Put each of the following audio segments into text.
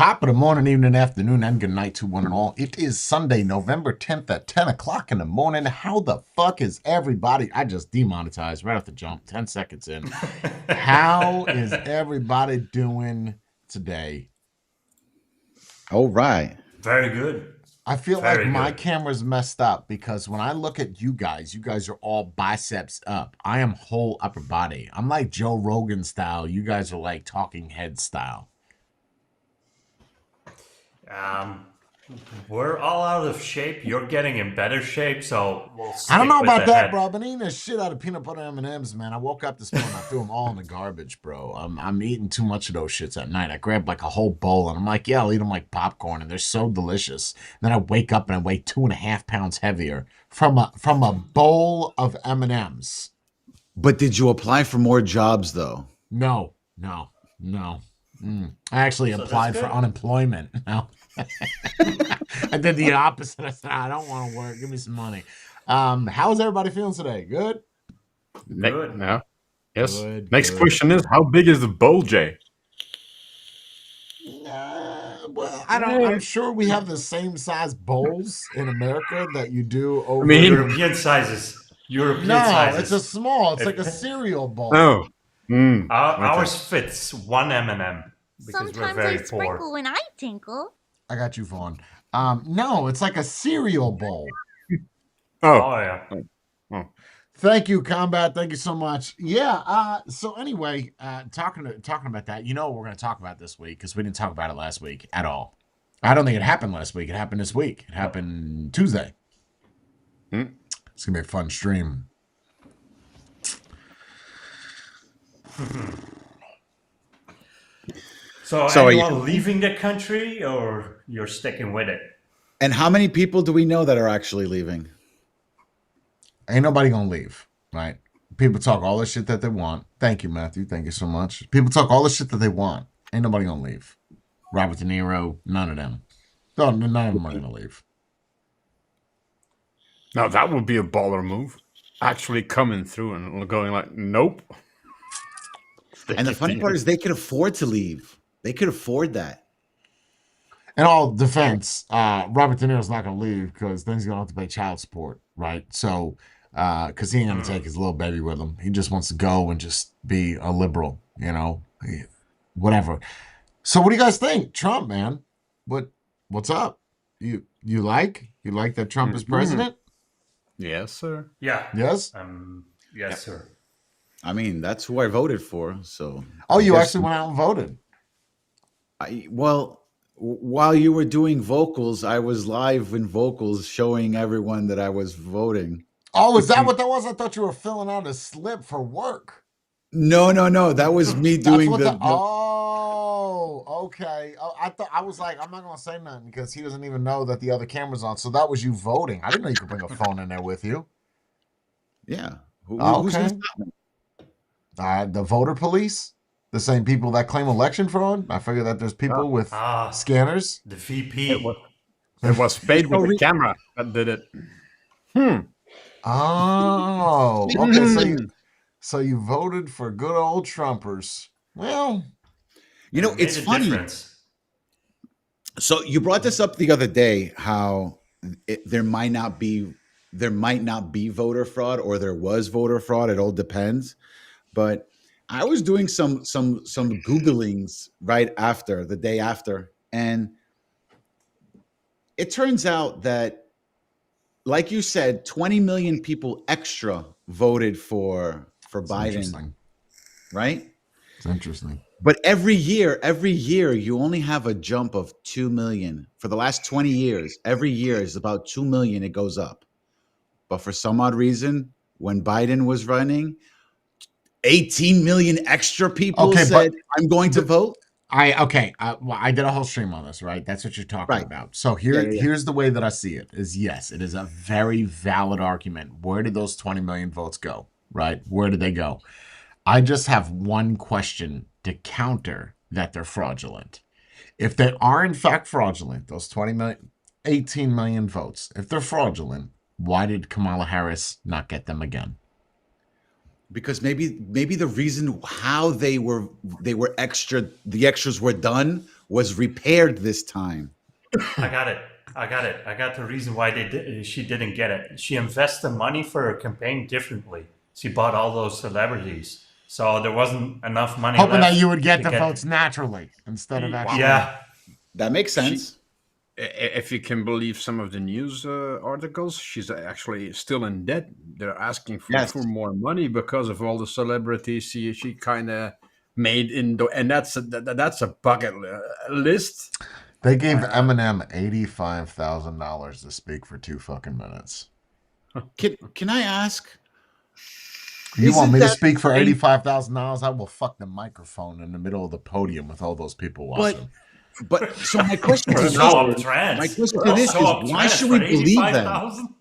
Top of the morning, evening, afternoon, and good night to one and all. It is Sunday, November 10th at 10 o'clock in the morning. How the fuck is everybody? I just demonetized right off the jump, 10 seconds in. How is everybody doing today? All right. Very good. I feel Very like my good. camera's messed up because when I look at you guys are all biceps up. I am whole upper body. I'm like Joe Rogan style. You guys are like talking head style. We're all out of shape. You're getting in better shape, so we'll stick I don't know with about the that, head. bro. I've been eating the shit out of peanut butter M&Ms, man. I woke up this morning, I threw them all in the garbage, bro. I'm eating too much of those shits at night. I grabbed like a whole bowl, and I'm like, yeah, I'll eat them like popcorn, and they're so delicious. And then I wake up and I weigh 2.5 pounds heavier from a bowl of M&Ms. But did you apply for more jobs though? No. I actually So applied that's for good. unemployment. No. I did the opposite. I said, I don't want to work. Give me some money. How's everybody feeling today? Good? Good. No. Yes. Good, Next good. question is, how big is the bowl, Jay? Well, I don't. I'm sure we have the same size bowls in America that you do over. European sizes. European No, sizes. it's a small. It's If- like a cereal bowl. Oh. Ours fits one M&M because we're Sometimes very I sprinkle poor. when I tinkle. I got you, Vaughn. No, it's like a cereal bowl. Oh. Oh yeah. Thank you, Combat. Thank you so much. Yeah. So anyway, talking about that, you know what we're going to talk about this week because we didn't talk about it last week at all. I don't think it happened last week. It happened this week. It happened Tuesday. It's gonna be a fun stream. So are you- anyone leaving the country or you're sticking with it? And how many people do we know that are actually leaving? Ain't nobody gonna leave, right? People talk all the shit that they want. Thank you, Matthew. Thank you so much. People talk all the shit that they want. Ain't nobody gonna leave. Robert De Niro, none of them. No, none of them are gonna leave. Now that would be a baller move. Actually coming through and going like, nope. And the funny part is they could afford to leave. They could afford that. In all defense, Robert De Niro's not gonna leave because then he's gonna have to pay child support, right? So, because he ain't gonna take his little baby with him. He just wants to go and just be a liberal, you know, whatever. So, what do you guys think, Trump, man? What's up? You like that Trump is president? Yes, sir. Yeah. Yes. Yes, sir. I mean, that's who I voted for. So. Oh, you I guess- actually went out and voted. While you were doing vocals, I was live in vocals showing everyone that I was voting. Oh, is that what that was? I thought you were filling out a slip for work. No. That was me doing Oh, okay. Oh, I was like, I'm not gonna say nothing because he doesn't even know that the other camera's on. So that was you voting. I didn't know you could bring a phone in there with you. Yeah. Who's Okay. gonna stop me? The voter police, the same people that claim election fraud. I figure that there's people with scanners. The VP. It was paid with the camera that did it. Oh, okay. So you voted for good old Trumpers. Well, You know, Made it's a funny. difference. So you brought this up the other day, how there might not be voter fraud, or there was voter fraud. It all depends. But I was doing some Googlings right after, the day after, and it turns out that, like you said, 20 million people extra voted for Biden, interesting. right? It's interesting. But every year, you only have a jump of 2 million. For the last 20 years, every year is about 2 million, it goes up. But for some odd reason, when Biden was running, 18 million extra people said, I'm going to vote. I did a whole stream on this, right? That's what you're talking about. So here's the way that I see it is, yes, it is a very valid argument. Where did those 20 million votes go, right? Where did they go? I just have one question to counter that they're fraudulent. If they are in fact fraudulent, those 18 million votes, if they're fraudulent, why did Kamala Harris not get them again? Because maybe the reason how the extras were done was repaired this time. I got it. I got the reason why she didn't get it. She invested money for her campaign differently. She bought all those celebrities, so there wasn't enough money. Hoping left that you would get the votes naturally instead of actually. Yeah, that makes sense. If you can believe some of the news articles, she's actually still in debt. They're asking for more money because of all the celebrities she kind of made and that's a bucket list. They gave Eminem $85,000 to speak for 2 fucking minutes. Can I ask? You want me to speak for $85,000? I will fuck the microphone in the middle of the podium with all those people watching. But so my question to this is, why should we believe them?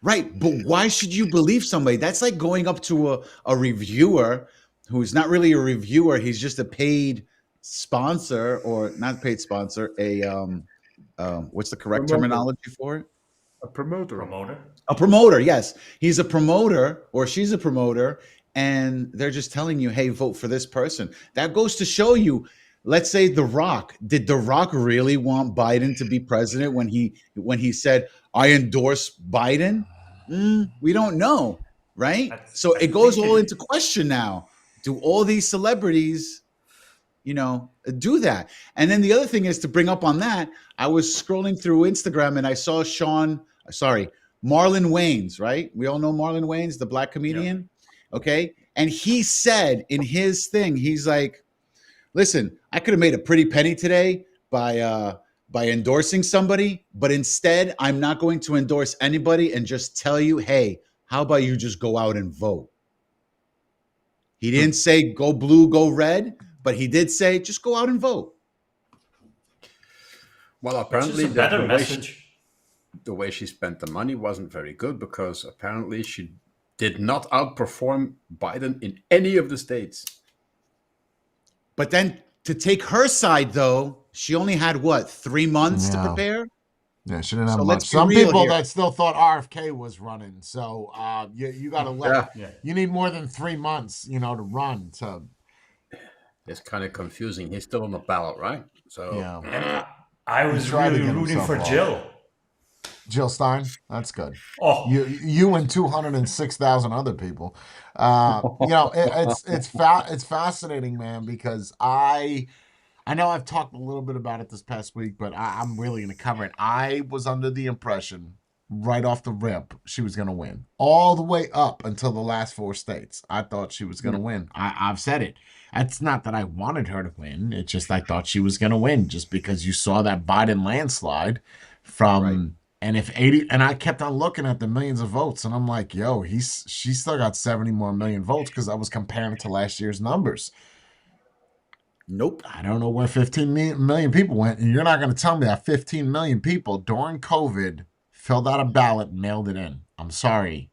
Right, but why should you believe somebody? That's like going up to a reviewer who's not really a reviewer. He's just a paid sponsor, or not paid sponsor. What's the correct terminology for it? A promoter. A promoter. Yes, he's a promoter, or she's a promoter, and they're just telling you, "Hey, vote for this person." That goes to show you. Let's say The Rock. Did The Rock really want Biden to be president when he said, "I endorse Biden"? We don't know, right? So it goes all into question now. Do all these celebrities, do that? And then the other thing is, to bring up on that, I was scrolling through Instagram and I saw Marlon Wayans, right? We all know Marlon Wayans, the black comedian. Yep. Okay. And he said in his thing, he's like, listen, I could have made a pretty penny today by endorsing somebody, but instead I'm not going to endorse anybody and just tell you, hey, how about you just go out and vote? He didn't say go blue, go red, but he did say just go out and vote. Well, apparently the way she spent the money wasn't very good, because apparently she did not outperform Biden in any of the states. But then to take her side, though, she only had 3 months to prepare? Yeah, she didn't have much. Some people that still thought RFK was running. So you got to let. Yeah. You need more than 3 months, to run. So it's kind of confusing. He's still on the ballot, right? So yeah. I was really rooting for Jill. Jill Stein, that's good. Oh, you and 206,000 other people. It's fascinating, man, because I know I've talked a little bit about it this past week, but I'm really going to cover it. I was under the impression right off the rip she was going to win all the way up until the last 4 states. I thought she was going to win. I've said it. It's not that I wanted her to win. It's just I thought she was going to win, just because you saw that Biden landslide from. Right. And if 80, and I kept on looking at the millions of votes, and I'm like, yo, she still got 70 more million votes, because I was comparing it to last year's numbers. Nope. I don't know where 15 million people went, and you're not going to tell me that 15 million people during COVID filled out a ballot and mailed it in. I'm sorry.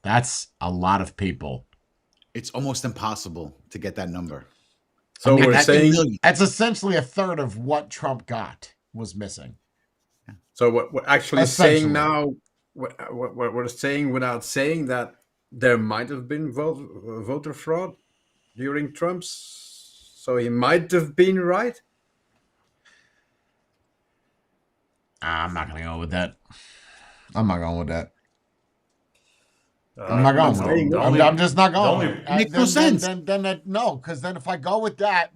That's a lot of people. It's almost impossible to get that number. So we're saying that's essentially a third of what Trump got was missing. So what we're actually saying now, what we're saying without saying that there might have been voter fraud during Trump's, so he might have been right. I'm not going to go with that. I'm not going with that. I'm not going with it. I'm just not going. Makes no sense. No, because then if I go with that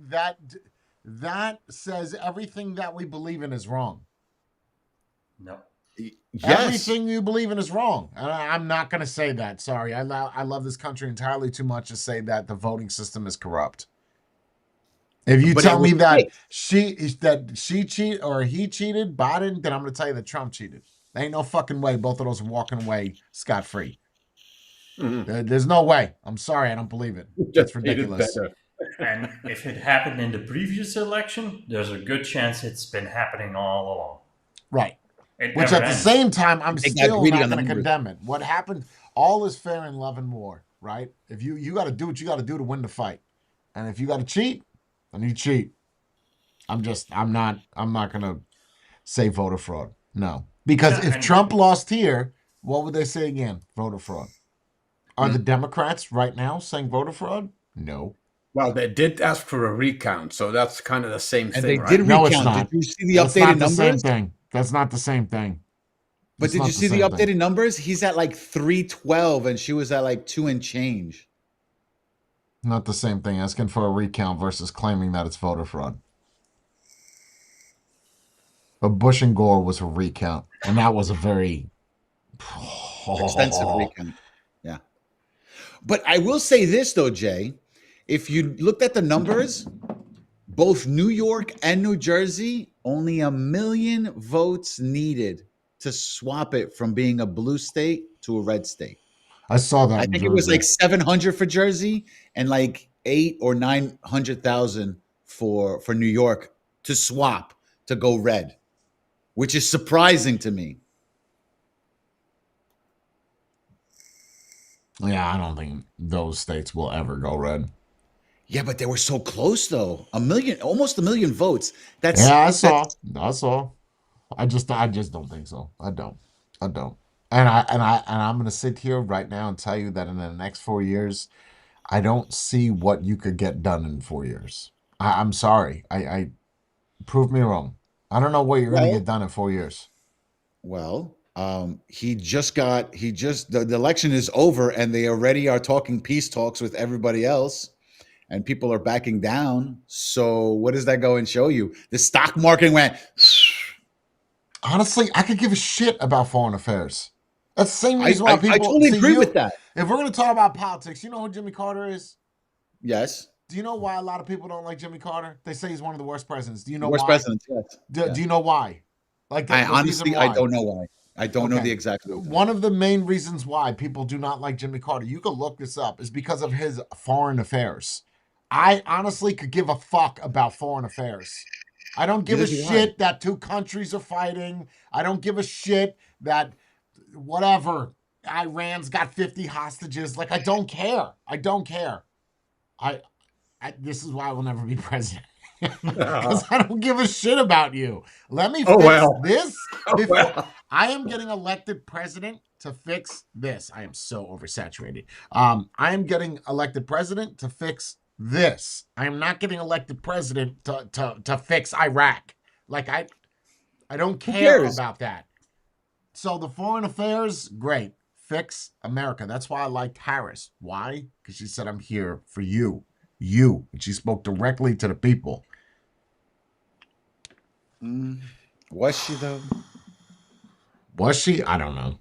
says everything that we believe in is wrong. No. Yes. Everything you believe in is wrong. I'm not going to say that. Sorry. I love this country entirely too much to say that the voting system is corrupt. If you tell me that she cheated or he cheated, Biden, then I'm going to tell you that Trump cheated. There ain't no fucking way both of those are walking away scot-free. Mm-hmm. There's no way. I'm sorry. I don't believe it. That's ridiculous. And if it happened in the previous election, there's a good chance it's been happening all along. Right. Which at the same time, I'm still not going to condemn it. What happened, all is fair in love and war, right? If you got to do what you got to do to win the fight. And if you got to cheat, then you cheat. I'm not going to say voter fraud. No. Because if Trump lost here, what would they say again? Voter fraud. Are the Democrats right now saying voter fraud? No. Well, they did ask for a recount, so that's kind of the same And thing, they right? did No, it's recount. not. Did you see the That's updated not the same numbers? thing. That's not the same thing. But It's did not you see the same updated thing. numbers? He's at like 312 and she was at like 2 and change. Not the same thing. Asking for a recount versus claiming that it's voter fraud. But Bush and Gore was a recount, and that was a very Extensive recount. Yeah. But I will say this though, Jay. If you looked at the numbers, both New York and New Jersey, only 1 million votes needed to swap it from being a blue state to a red state. I saw that. I think it was like 700 for Jersey and like 8 or 900,000 for New York to swap to go red, which is surprising to me. Yeah, I don't think those states will ever go red. Yeah, but they were so close though. Almost 1 million votes. I saw. I just don't think so. I don't. And I'm gonna sit here right now and tell you that in the next 4 years, I don't see what you could get done in 4 years. I'm sorry. I prove me wrong. I don't know what you're gonna get done in 4 years. Well, the election is over and they already are talking peace talks with everybody else. And people are backing down. So what does that go and show you? The stock market went. Honestly, I could give a shit about foreign affairs. That's the same reason why people. I totally agree with that. If we're going to talk about politics, you know who Jimmy Carter is? Yes. Do you know why a lot of people don't like Jimmy Carter? They say he's one of the worst presidents. Do you know worst why? Presidents, yes. Do you know why? Like, honestly, I don't know why. I don't know the exact reason. One of the main reasons why people do not like Jimmy Carter, you can look this up, is because of his foreign affairs. I honestly could give a fuck about foreign affairs. I don't give a shit that 2 countries are fighting. I don't give a shit that whatever, Iran's got 50 hostages. Like, I don't care. This is why I will never be president. Because I don't give a shit about you. Let me fix this before I am getting elected president to fix this. I am so oversaturated. I am getting elected president to fix this. I am not getting elected president to fix Iraq. Like, I don't care about that. So the foreign affairs, great. Fix America. That's why I liked Harris. Why? Because she said, I'm here for you. You. And she spoke directly to the people. Was she though? Was she? I don't know.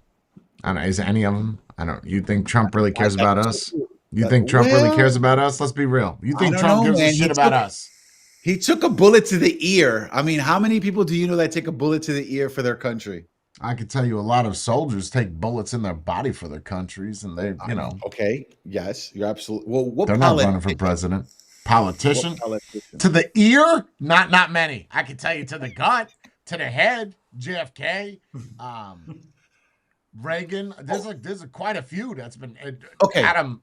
Is any of them? You think Trump really cares about us? You think Trump really cares about us? Let's be real. You think Trump gives a shit about us? He took a bullet to the ear. I mean, how many people do you know that take a bullet to the ear for their country? I could tell you a lot of soldiers take bullets in their body for their countries, and they, Okay, yes, you're absolutely. Well, they're not running for president. Politician to the ear? Not many. I can tell you to the gut, to the head. JFK, Reagan. There's quite a few that's been. Okay. Adam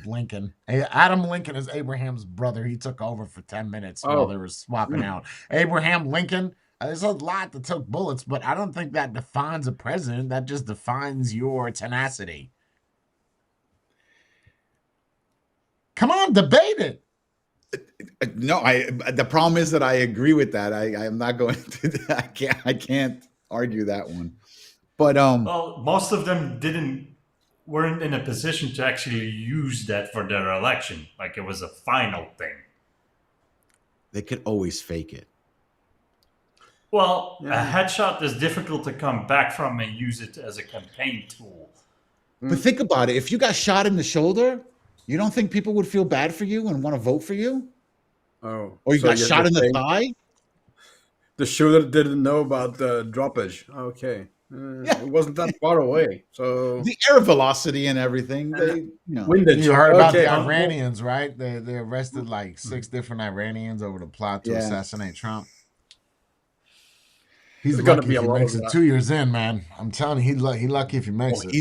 Lincoln. Adam Lincoln is Abraham's brother. He took over for 10 minutes while they were swapping out. Abraham Lincoln. There's a lot that took bullets, but I don't think that defines a president. That just defines your tenacity. Come on, debate it. No, the problem is that I agree with that. I am not going to. I can't argue that one. But well, most of them weren't in a position to actually use that for their election. Like, it was a final thing. They could always fake it. Well, a headshot is difficult to come back from and use it as a campaign tool. But think about it. If you got shot in the shoulder, you don't think people would feel bad for you and want to vote for you? Oh. Or you got shot in the thigh? The shooter didn't know about the droppage. Okay. It wasn't that far away. So the air velocity and everything. You heard about the Iranians, right? They arrested like 6 different Iranians over the plot to assassinate Trump. He's lucky if he makes it 2 years in, man. I'm telling you, he lucky if he makes it.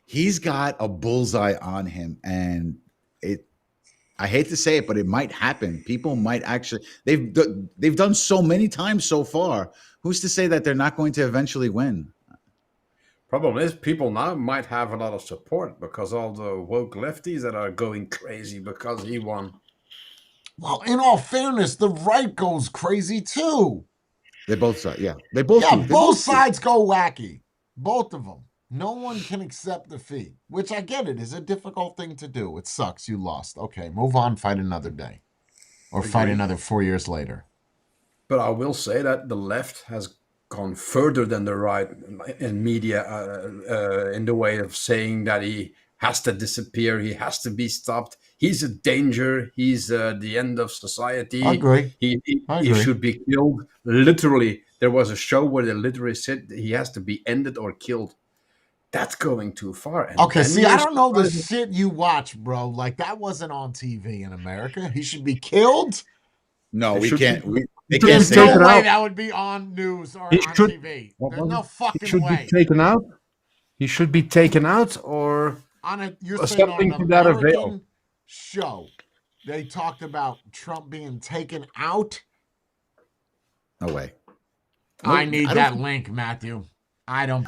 He's got a bullseye on him, and I hate to say it, but it might happen. People might actually they've done so many times so far. Who's to say that they're not going to eventually win? Problem is, people now might have a lot of support because all the woke lefties that are going crazy because he won. Well, in all fairness, the right goes crazy too. They both side, yeah. They both Yeah, do. They both do. sides go wacky. Both of them. No one can accept defeat, which I get it is a difficult thing to do. It sucks. You lost. Okay, move on, fight another day. Or fight another 4 years later. But I will say that the left has gone further than the right in media in the way of saying that he has to disappear, he has to be stopped, he's a danger, he's the end of society. I agree. He should be killed. Literally, there was a show where they literally said he has to be ended or killed. That's going too far. And okay, see, I don't know the shit you watch, bro. Like, that wasn't on TV in America. He should be killed? No, we can't. There's no way that would be on news or on TV. There's no fucking way. Be taken out. He should be taken out, or you're saying on an American show, they talked about Trump being taken out? No way. I need that link, Matthew. I don't.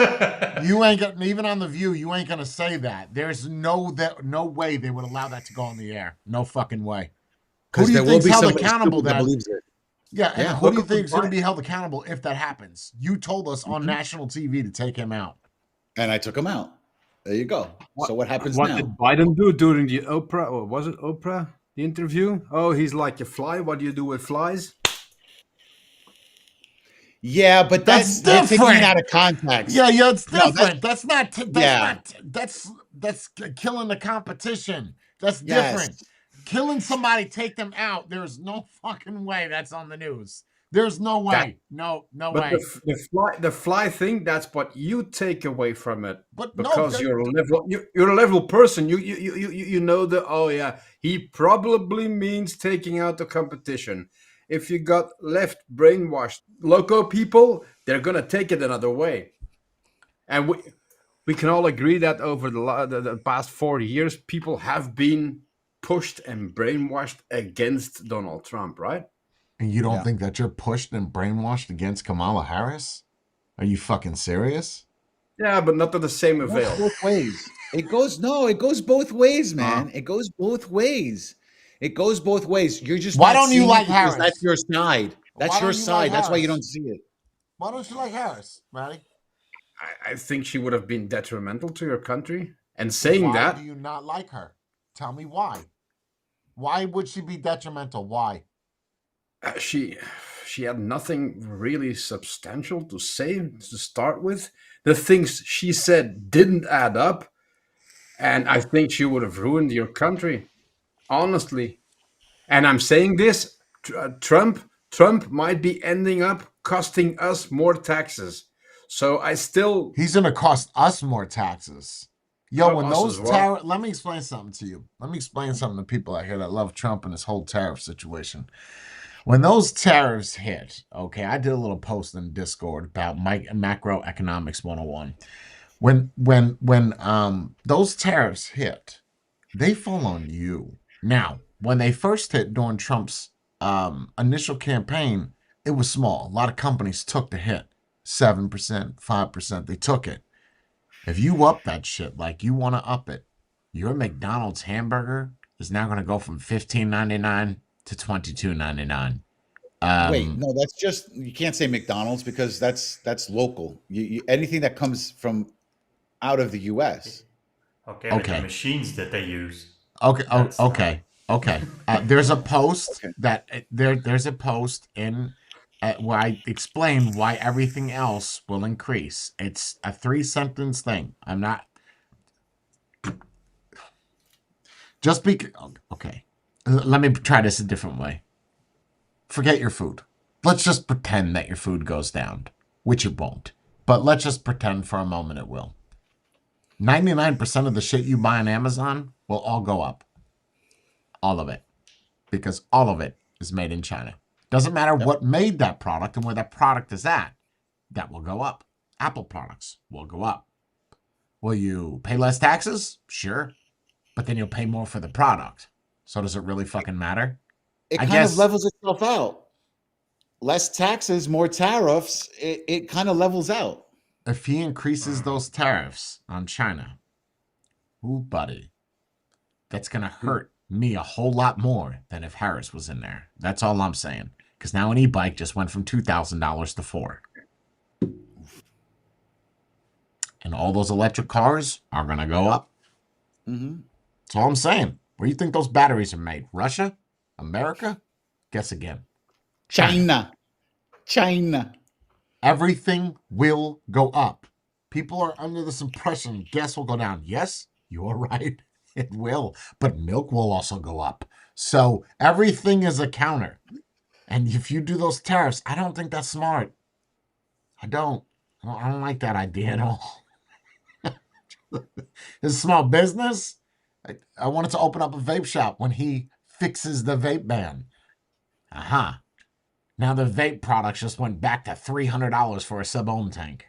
You ain't gonna, even on The View, you ain't gonna say that. There's no way they would allow that to go on the air. No fucking way. Who do you think's held accountable that believes it? Yeah, and who do you think is going to be held accountable if that happens? You told us on national TV to take him out. And I took him out. There you go. So what happens now? What did Biden do during the Oprah, or was it Oprah, the interview? Oh, he's like a fly. What do you do with flies? Yeah, but that's different. Taking it out of context. Yeah, it's different. That's killing the competition. That's different. Yes. Killing somebody, take them out. There's no fucking way that's on the news. There's no way. No way. The fly thing, that's what you take away from it. But because you're a level person, you know that. Oh yeah, he probably means taking out the competition. If you got left brainwashed loco people, they're gonna take it another way. And we can all agree that over the past 40 years, people have been pushed and brainwashed against Donald Trump, right? And you don't think that you're pushed and brainwashed against Kamala Harris? Are you fucking serious? Yeah, but not to the same avail. Both ways. It goes both ways, man. It goes both ways. It goes both ways. You're just why don't you like Harris? That's your side. That's your side. That's why you don't see it. Why don't you like Harris, Matty? I think she would have been detrimental to your country. And saying that, why do you not like her? Tell me why. Why would she be detrimental? Why? She had nothing really substantial to say to start with. The things she said didn't add up, and I think she would have ruined your country, honestly. And I'm saying this: Trump might be ending up costing us more taxes. So he's gonna cost us more taxes. Yo, when those tariffs, let me explain something to you. Let me explain something to people out here that love Trump and his whole tariff situation. When those tariffs hit, okay, I did a little post in Discord about macroeconomics 101. When those tariffs hit, they fall on you. Now, when they first hit during Trump's initial campaign, it was small. A lot of companies took the hit. 7%, 5%, they took it. If you up that shit like you want to up it, your McDonald's hamburger is now going to go from $15.99 to $22.99. Wait, no, that's just, you can't say McDonald's because that's local. You anything that comes from out of the U.S. Okay. But the machines that they use. Okay. There's a post there's a post in where I explain why everything else will increase. It's a 3-sentence thing. I'm not just okay. Let me try this a different way. Forget your food. Let's just pretend that your food goes down, which it won't. But let's just pretend for a moment it will. 99% of the shit you buy on Amazon will all go up. All of it. Because all of it is made in China. Doesn't matter what made that product and where that product is at. That will go up. Apple products will go up. Will you pay less taxes? Sure. But then you'll pay more for the product. So does it really fucking matter? It kind of levels itself out. Less taxes, more tariffs. It kind of levels out. If he increases those tariffs on China, ooh, buddy, that's going to hurt me a whole lot more than if Harris was in there. That's all I'm saying. Because now an e-bike just went from $2,000 to $4,000. And all those electric cars are going to go up. Mm-hmm. That's all I'm saying. Where do you think those batteries are made? Russia? America? Guess again. China. Everything will go up. People are under this impression gas will go down. Yes, you're right. It will. But milk will also go up. So everything is a counter. And if you do those tariffs, I don't think that's smart. I don't like that idea at all. His small business, I wanted to open up a vape shop when he fixes the vape ban. Now the vape products just went back to $300 for a sub-ohm tank.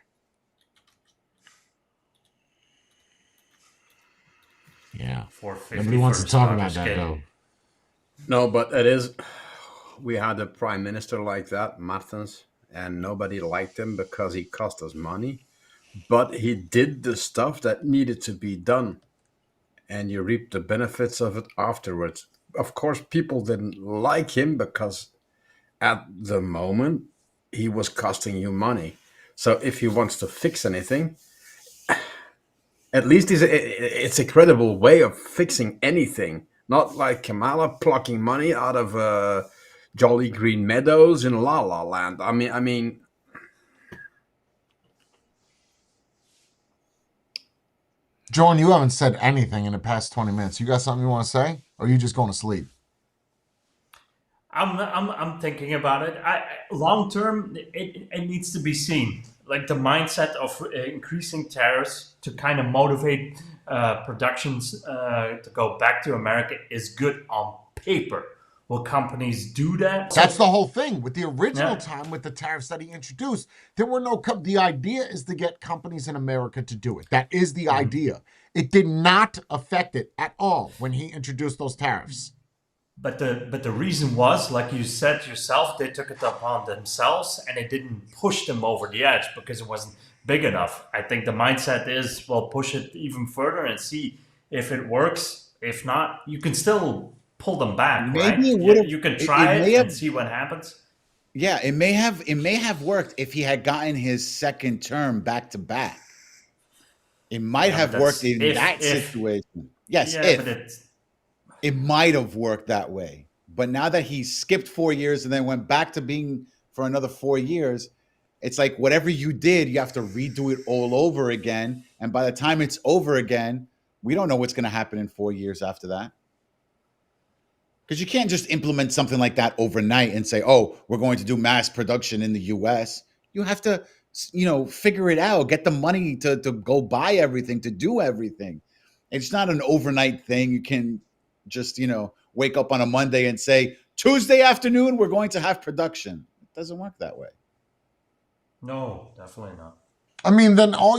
Yeah. Nobody wants to talk about that, though. No, but it is. We had a prime minister like that, Martens, and nobody liked him because he cost us money. But he did the stuff that needed to be done, and you reap the benefits of it afterwards. Of course, people didn't like him because at the moment he was costing you money. So if he wants to fix anything, at least it's a credible way of fixing anything. Not like Kamala plucking money out of Jolly Green Meadows in La La Land. I mean. John, you haven't said anything in the past 20 minutes. You got something you want to say, or are you just going to sleep? I'm thinking about it. Long term, it needs to be seen. Like the mindset of increasing tariffs to kind of motivate productions to go back to America is good on paper. Will companies do that? That's the whole thing. With the original time, with the tariffs that he introduced, there were no... The idea is to get companies in America to do it. That is the idea. It did not affect it at all when he introduced those tariffs. But the reason was, like you said yourself, they took it upon themselves and it didn't push them over the edge because it wasn't big enough. I think the mindset is, well, push it even further and see if it works. If not, you can still pull them back. Maybe right? You can try it and see what happens. Yeah, it may have worked if he had gotten his second term back to back. It might have worked in that situation. Yes, it might have worked that way. But now that he skipped 4 years and then went back to being for another 4 years, it's like whatever you did, you have to redo it all over again. And by the time it's over again, we don't know what's going to happen in 4 years after that. Because you can't just implement something like that overnight and say, oh, we're going to do mass production in the US. You have to, figure it out, get the money to go buy everything, to do everything. It's not an overnight thing. You can just, wake up on a Monday and say, Tuesday afternoon, we're going to have production. It doesn't work that way. No, definitely not. I mean, then all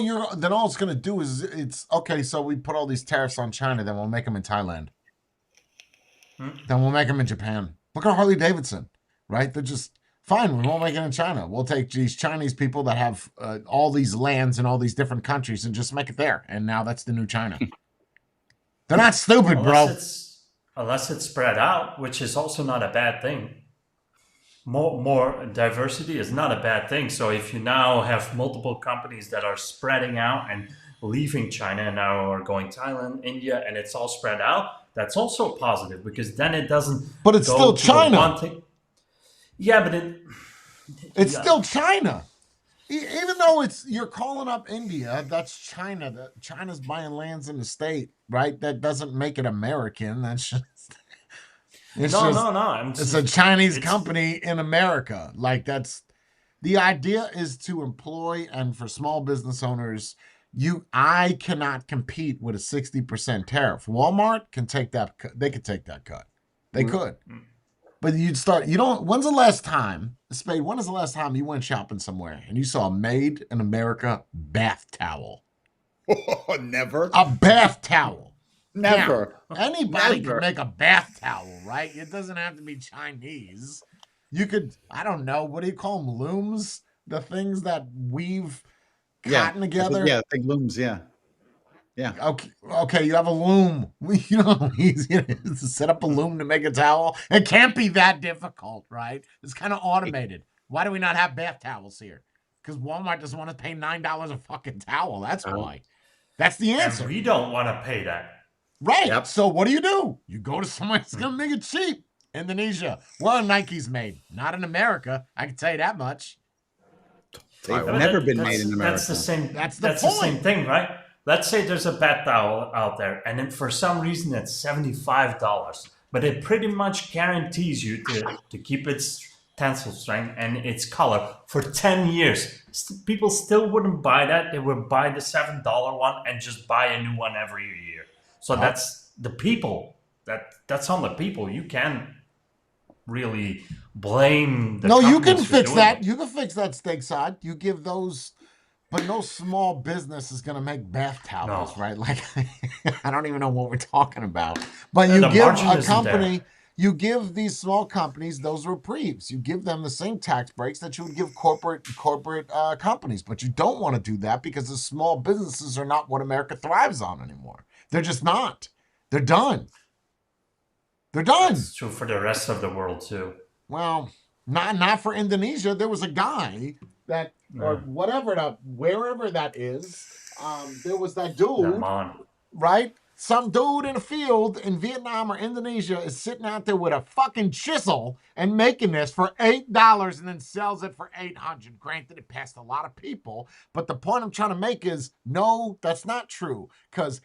it's going to do is it's okay. So we put all these tariffs on China, then we'll make them in Thailand. Then we'll make them in Japan. Look at Harley Davidson, right? They're just fine. We won't make it in China. We'll take these Chinese people that have all these lands in all these different countries and just make it there. And now that's the new China. They're not stupid, bro. Unless it's spread out, which is also not a bad thing. More diversity is not a bad thing. So if you now have multiple companies that are spreading out and leaving China and now are going Thailand, India, and it's all spread out, that's also positive because then it doesn't. But it's still China. Yeah, but it's still China. Even though you're calling up India, that's China. China's buying lands in the state, right? That doesn't make it American. That's just. No. It's a Chinese company in America. Like that's the idea is to employ and for small business owners. I cannot compete with a 60% tariff. Walmart can take that. They could take that cut. They could. But when's the last time, Spade, when is the last time you went shopping somewhere and you saw a made in America bath towel? Oh, never. A bath towel. Never. Now, anybody can make a bath towel, right? It doesn't have to be Chinese. You could, I don't know, what do you call them? Looms? The things that weave cotton together? Yeah, big looms, yeah. Yeah. Okay. You have a loom. You know how easy it is to set up a loom to make a towel. It can't be that difficult, right? It's kind of automated. Why do we not have bath towels here? Because Walmart doesn't want to pay $9 a fucking towel. That's why. That's the answer. And we don't want to pay that. Right. Yep. So what do? You go to somewhere that's going to make it cheap. Indonesia. Well, Nike's made. Not in America. I can tell you that much. They've never been made in America. That's the same. That's the same thing, right? Let's say there's a bath towel out there, and then for some reason it's $75, but it pretty much guarantees you to keep its tensile strength and its color for 10 years. People still wouldn't buy that. They would buy the $7 one and just buy a new one every year. So that's the people. That's on the people. You can't really blame the you can fix that. You can fix that, Steakside. You give those, but no small business is going to make bath towels, right? Like, I don't even know what we're talking about. But you give a company, you give these small companies those reprieves. You give them the same tax breaks that you would give corporate companies. But you don't want to do that because the small businesses are not what America thrives on anymore. They're just not. They're done. They're done. It's true for the rest of the world too. Well, not for Indonesia. There was a guy that, or whatever, wherever that is, there was that dude, right? Some dude in a field in Vietnam or Indonesia is sitting out there with a fucking chisel and making this for $8 and then sells it for $800. Granted, it passed a lot of people, but the point I'm trying to make is, no, that's not true. Because,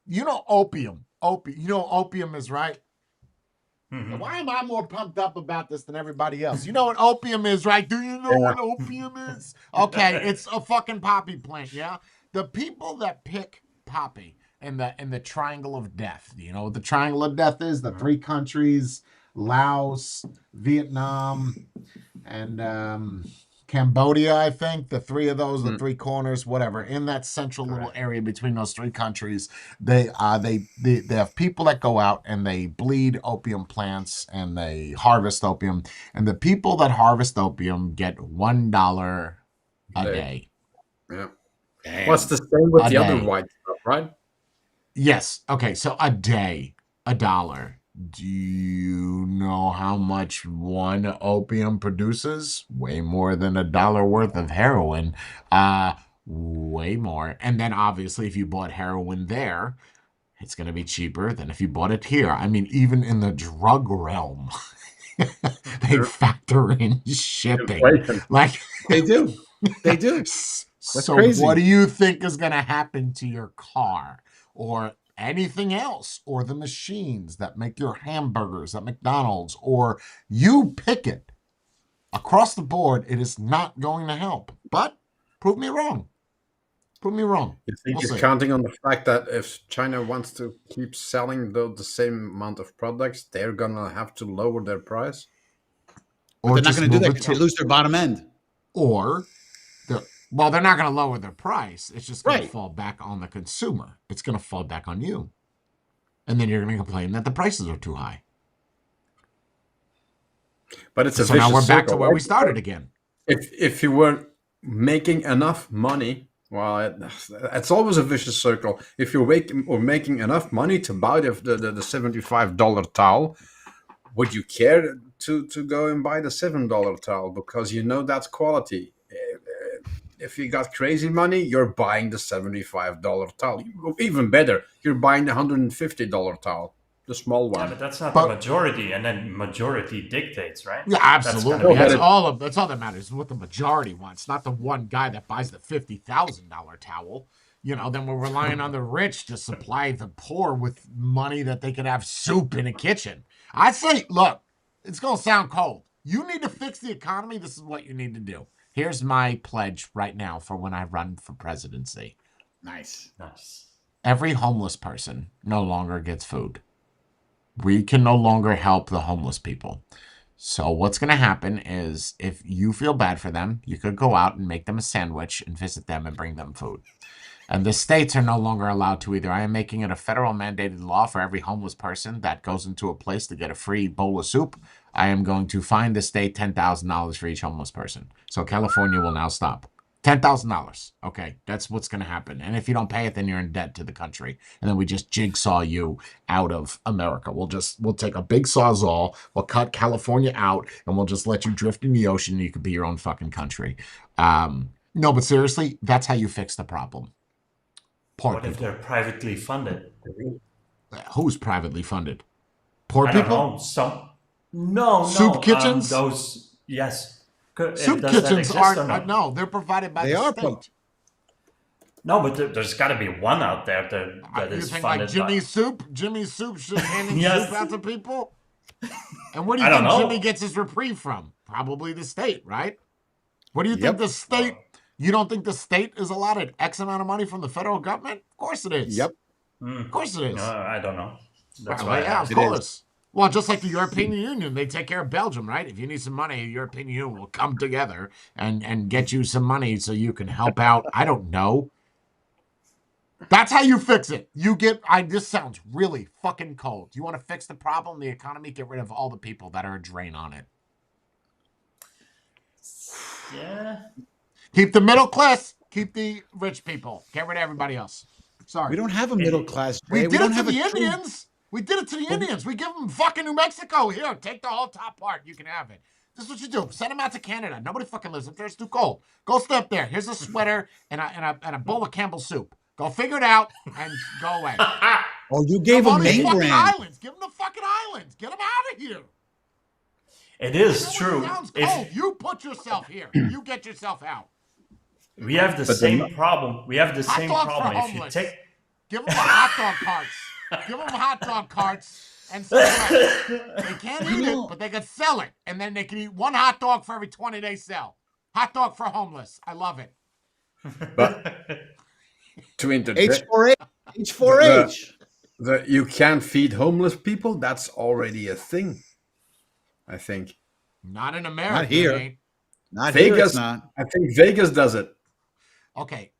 you know, opium. You know what opium is, right? Mm-hmm. Why am I more pumped up about this than everybody else? You know what opium is, right? Do you know what opium is? Okay, it's a fucking poppy plant, yeah? The people that pick poppy in the Triangle of Death, you know what the Triangle of Death is? The three countries, Laos, Vietnam, and Cambodia, I think. The three of those, the three corners, whatever. In that central little area between those three countries, they have people that go out and they bleed opium plants and they harvest opium. And the people that harvest opium get $1 a day. Yeah. Damn. What's the same with the other white stuff, right? Yes. Okay. So a day, $1. Do you know how much one opium produces? Way more than $1 worth of heroin. Way more. And then obviously if you bought heroin there, it's going to be cheaper than if you bought it here. I mean, even in the drug realm, they factor in shipping. Like they do. They do. That's so crazy. What do you think is going to happen to your car or anything else, or the machines that make your hamburgers at McDonald's, or you pick it? Across the board, it is not going to help. But prove me wrong. Prove me wrong. You think he's counting on the fact that if China wants to keep selling the same amount of products, they're going to have to lower their price? Or they're not going to do that because they lose their bottom end. Or they're not going to lower their price. It's just going to fall back on the consumer. It's going to fall back on you. And then you're going to complain that the prices are too high. But it's so now we're back to where we started again. If you were making enough money, well, it's always a vicious circle. If you're making enough money to buy the $75 towel, would you care to go and buy the $7 towel because you know that's quality? If you got crazy money, you're buying the $75 towel. Even better, you're buying the $150 towel, the small one. Yeah, but that's not the majority, and then majority dictates, right? Yeah, absolutely. That's all that matters is what the majority wants, not the one guy that buys the $50,000 towel. You know, then we're relying on the rich to supply the poor with money that they could have soup in a kitchen. I say, look, it's going to sound cold. You need to fix the economy. This is what you need to do. Here's my pledge right now for when I run for presidency. Nice. Every homeless person no longer gets food. We can no longer help the homeless people. So what's going to happen is if you feel bad for them, you could go out and make them a sandwich and visit them and bring them food. And the states are no longer allowed to either. I am making it a federal mandated law for every homeless person that goes into a place to get a free bowl of soup. I am going to fine the state $10,000 for each homeless person. So California will now stop. $10,000. Okay, that's what's going to happen. And if you don't pay it, then you're in debt to the country. And then we just jigsaw you out of America. We'll take a big sawzall, we'll cut California out, and we'll just let you drift in the ocean and you could be your own fucking country. No, but seriously, that's how you fix the problem. Poor what people. If they're privately funded? Who's privately funded? Poor I people? Don't know. No. Soup kitchens? Those, yes. Soup kitchens aren't. No, they're provided by the state. No, but there's got to be one out there that is funded. Like Jimmy's Soup? Jimmy's Soup should handing soup out to people? And where do you think Jimmy gets his reprieve from? Probably the state, right? What do you think the state... You don't think the state is allotted X amount of money from the federal government? Of course it is. Yep. Of course it is. No, I don't know. That's why of course. Well, just like the European Union, they take care of Belgium, right? If you need some money, the European Union will come together and get you some money so you can help out. I don't know. That's how you fix it. This sounds really fucking cold. You want to fix the problem, the economy, get rid of all the people that are a drain on it. Yeah. Keep the middle class, keep the rich people. Get rid of everybody else. Sorry. We don't have a middle class. We did it to the Indians. We did it to the Indians. We give them fucking New Mexico. Here, take the whole top part. You can have it. This is what you do. Send them out to Canada. Nobody fucking lives up there. It's too cold. Go step there. Here's a sweater and a bowl of Campbell's soup. Go figure it out and go away. Oh, you gave them name brand. Islands. Give them the fucking islands. Get them out of here. It is true. It sounds cold. You put yourself here. You get yourself out. We have the same problem. We have the same problem. If you take, give them the hot dog carts. Give them hot dog carts and sell it. They can't eat it, but they can sell it, and then they can eat one hot dog for every 20 they sell. Hot dog for homeless. I love it. But to interject, H4H. You can't feed homeless people. That's already a thing, I think. Not in America. Not here. Not Vegas. Here, it's not. I think Vegas does it. Okay,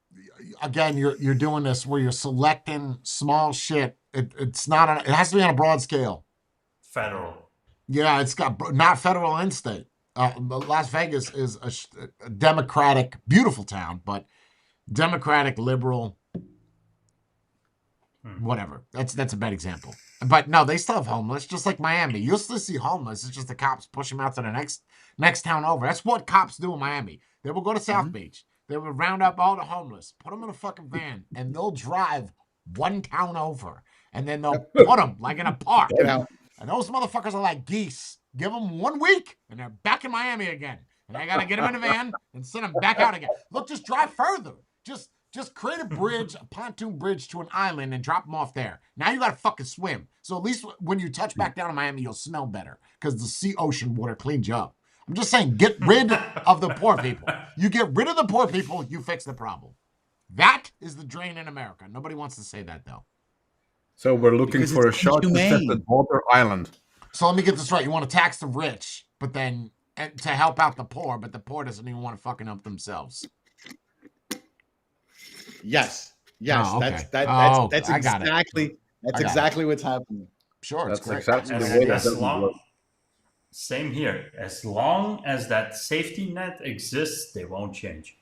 again, you're doing this where you're selecting small shit. It's not. It has to be on a broad scale. Federal. Yeah, it's got not federal and state. Las Vegas is a democratic, beautiful town, but democratic, liberal, whatever. That's a bad example. But no, they still have homeless, just like Miami. You'll still see homeless. It's just the cops push them out to the next town over. That's what cops do in Miami. They will go to South Beach. They will round up all the homeless, put them in a fucking van, and they'll drive one town over. And then they'll put them like in a park. And those motherfuckers are like geese. Give them 1 week, and they're back in Miami again. And I got to get them in a van and send them back out again. Look, just drive further. Just create a bridge, a pontoon bridge to an island and drop them off there. Now you got to fucking swim. So at least when you touch back down to Miami, you'll smell better because the ocean water cleans you up. I'm just saying, get rid of the poor people. You get rid of the poor people, you fix the problem. That is the drain in America. Nobody wants to say that, though. So we're looking for a short-tested border island. So let me get this right. You want to tax the rich, but then to help out the poor, but the poor doesn't even want to fucking help themselves. Yes. Oh, okay. That's exactly what's happening. Sure, it's great. Exactly the way same here. As long as that safety net exists, they won't change.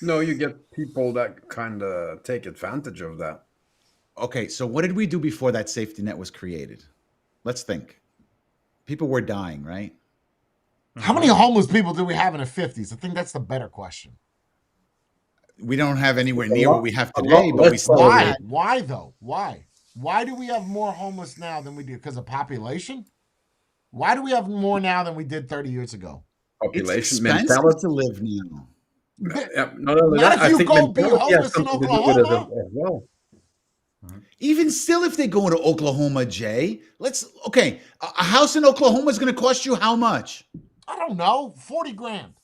No, you get people that kind of take advantage of that. Okay, so what did we do before that safety net was created? Let's think. People were dying, right? How many homeless people do we have in the 50s? I think that's the better question. We don't have anywhere near what we have today, but we still. Why though? Why? Why do we have more homeless now than we do? Because of population? Why do we have more now than we did 30 years ago? Population it's mentality to live now. Not if you go be homeless in Oklahoma. As well. Even still, if they go into Oklahoma, Jay, a house in Oklahoma is going to cost you how much? I don't know, $40,000.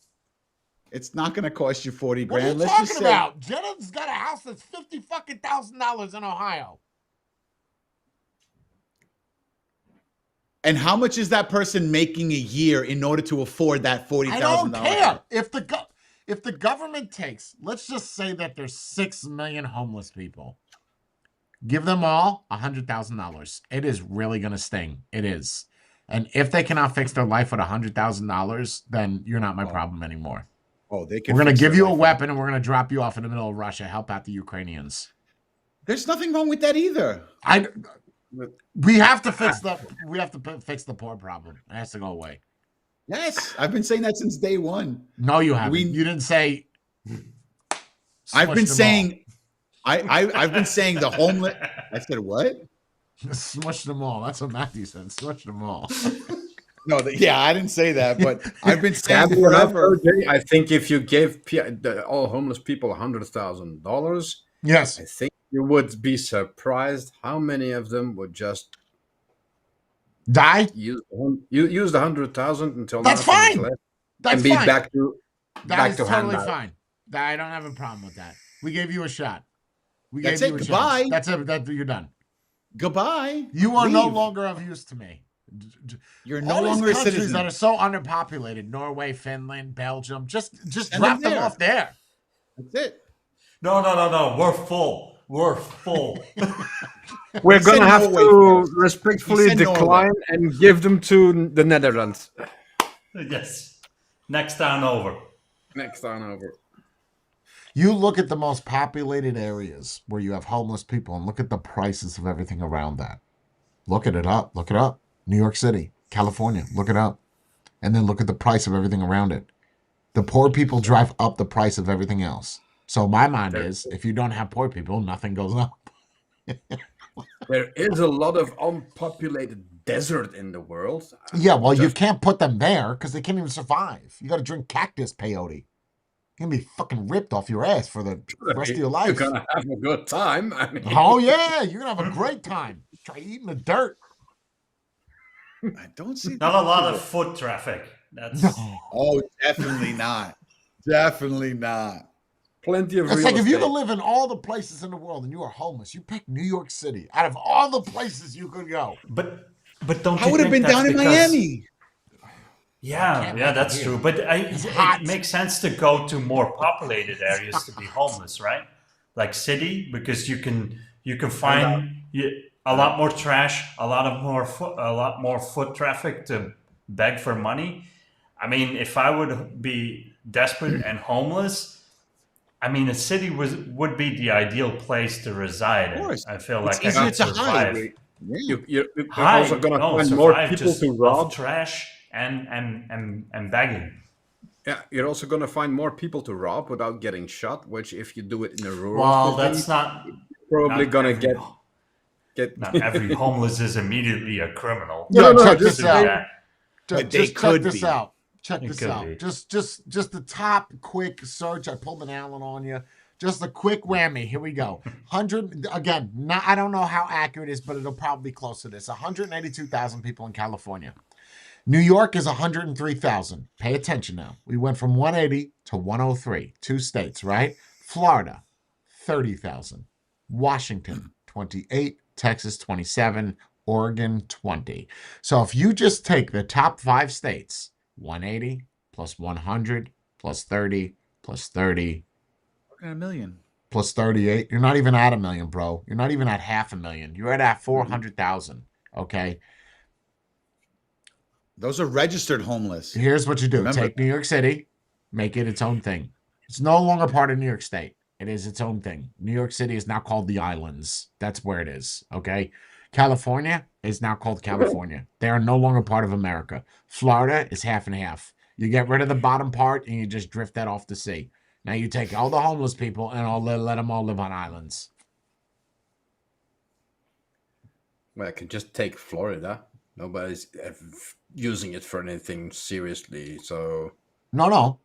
It's not going to cost you $40,000. What are you talking about? Jenna's got a house that's $50,000 in Ohio. And how much is that person making a year in order to afford that $40,000? I don't care. If the government takes, let's just say that there's 6 million homeless people. Give them all $100,000. It is really going to sting. It is. And if they cannot fix their life with $100,000, then you're not my problem anymore. Oh, they can. We're going to give you a weapon and we're going to drop you off in the middle of Russia. Help out the Ukrainians. There's nothing wrong with that either. We have to fix the poor problem. It has to go away. Yes, I've been saying that since day one. No, you haven't. You didn't say. I've been saying. I've been saying the homeless. I said what? Smush them all. That's what Matthew said. Smush them all. No, I didn't say that, but I've been saying forever. I think if you gave all homeless people $100,000, yes, I think you would be surprised how many of them would just die. Use the 100,000 until that's fine. That's and be fine. back to totally fine. I don't have a problem with that. We gave you a shot. We That's gave you a Goodbye. Chance. That's it. You're done. Goodbye. You are no longer of use to me. You're no longer a citizen. Countries that are so underpopulated: Norway, Finland, Belgium. Just drop them off there. That's it. No. We're full. We're going to have to respectfully decline and give them to the Netherlands. Yes. Next town over. You look at the most populated areas where you have homeless people and look at the prices of everything around that. Look it up. New York City, California, look it up. And then look at the price of everything around it. The poor people drive up the price of everything else. So my mind is, if you don't have poor people, nothing goes up. There is a lot of unpopulated desert in the world. Yeah, well, you can't put them there because they can't even survive. You got to drink cactus peyote. You're going to be fucking ripped off your ass for the rest of your life. You're going to have a good time. Oh, yeah, you're going to have a great time. Try eating the dirt. I don't see not a lot of foot traffic. That's Oh, definitely not. Definitely not. Plenty of. It's like if you could live in all the places in the world and you are homeless, you pick New York City out of all the places you could go. But don't I would have been down in Miami. Yeah, that's true. But it makes sense to go to more populated areas to be homeless, right? Like city, because you can find a lot more trash, a lot more foot traffic to beg for money. I mean, if I would be desperate and homeless, I mean, a city would be the ideal place to reside in. I feel like I could survive. You're also going to find more people to rob. Trash and begging. Yeah, you're also going to find more people to rob without getting shot. Which, if you do it in a rural, well, that's not probably going to get. Not every homeless is immediately a criminal. No, check this out. But they could be. Check this out. Just the top quick search. I pulled an Allen on you. Just a quick whammy. Here we go. 100 again. I don't know how accurate it is, but it'll probably be close to this. 182,000 people in California. New York is 103,000. Pay attention now. We went from 180 to 103. 2 states, right? Florida, 30,000. Washington, 28. Texas, 27. Oregon, 20. So if you just take the top 5 states, 180 plus 100 plus 30 plus 30. We're at 1 million. Plus 38. You're not even at 1 million, bro. You're not even at 500,000. You're at 400,000. Okay. Those are registered homeless. Here's what you do. Remember, take New York City, make it its own thing. It's no longer part of New York State. It is its own thing. New York City is now called the Islands. That's where it is. Okay. California is now called California. They are no longer part of America. Florida is half and half. You get rid of the bottom part and you just drift that off the sea. Now you take all the homeless people and let them all live on islands. Well, I can just take Florida. Nobody's using it for anything seriously. So no.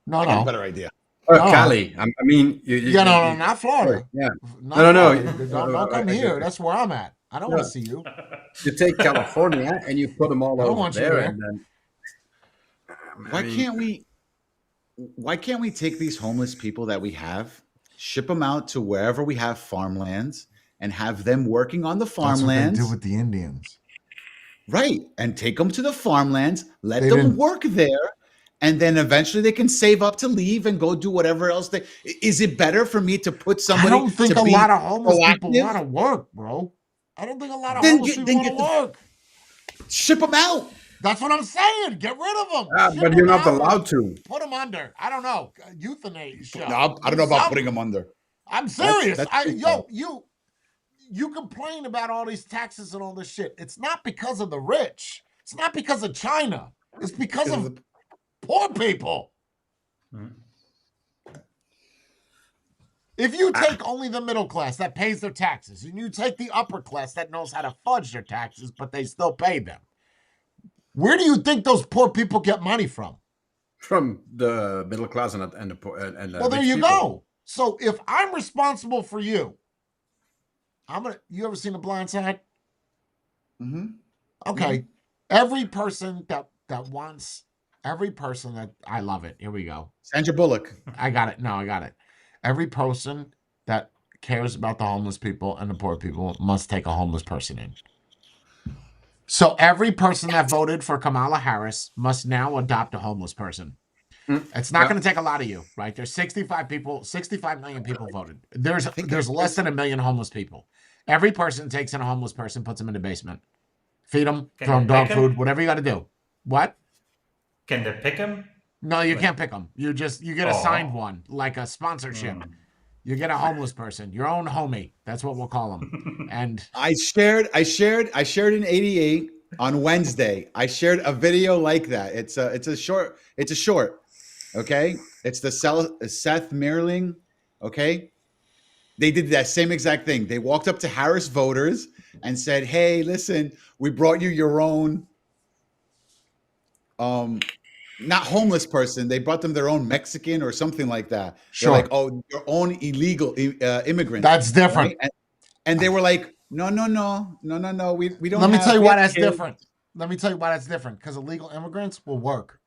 I got a better idea. Cali. I mean, no, not Florida. Yeah. No. Don't come here. That's where I'm at. I don't want to see you. You take California and you put them all over there, and then why can't we take these homeless people that we have, ship them out to wherever we have farmlands, and have them working on the farmlands? That's what they do with the Indians, right? And take them to the farmlands, let them work there. And then eventually they can save up to leave and go do whatever else they. Is it better for me to put somebody? I don't think a lot of homeless people want to work, bro. I don't think a lot of homeless people want to work. Ship them out. That's what I'm saying. Get rid of them. But you're not allowed to. Put them under. I don't know. Euthanasia. No, I don't know about putting them under. I'm serious. You complain about all these taxes and all this shit. It's not because of the rich. It's not because of China. It's because of poor people. If you take only the middle class that pays their taxes, and you take the upper class that knows how to fudge their taxes, but they still pay them, where do you think those poor people get money from? From the middle class and the poor. Well, there you go. So if I'm responsible for you, you ever seen The Blind Side? Mm-hmm. Okay. Mm-hmm. Every person that I love it. Here we go. Sandra Bullock. I got it. No, I got it. Every person that cares about the homeless people and the poor people must take a homeless person in. So every person that voted for Kamala Harris must now adopt a homeless person. It's not going to take a lot of you, right? There's 65 million people voted. There's less than 1 million homeless people. Every person takes in a homeless person, puts them in the basement, feed them, throw them dog food, whatever you got to do. What? Can they pick them? No, you can't pick them. You get assigned one, like a sponsorship. You get a homeless person, your own homie. That's what we'll call them. And I shared in 88 on Wednesday. I shared a video like that. It's a short. Okay, it's the Seth Meerling. Okay, they did that same exact thing. They walked up to Harris voters and said, "Hey, listen, we brought you your own." Not homeless person. They brought them their own Mexican or something like that. Sure. They're like, oh, your own illegal immigrant. That's different. Right? And they were like, no. We don't. Let me tell you why that's different. Because illegal immigrants will work.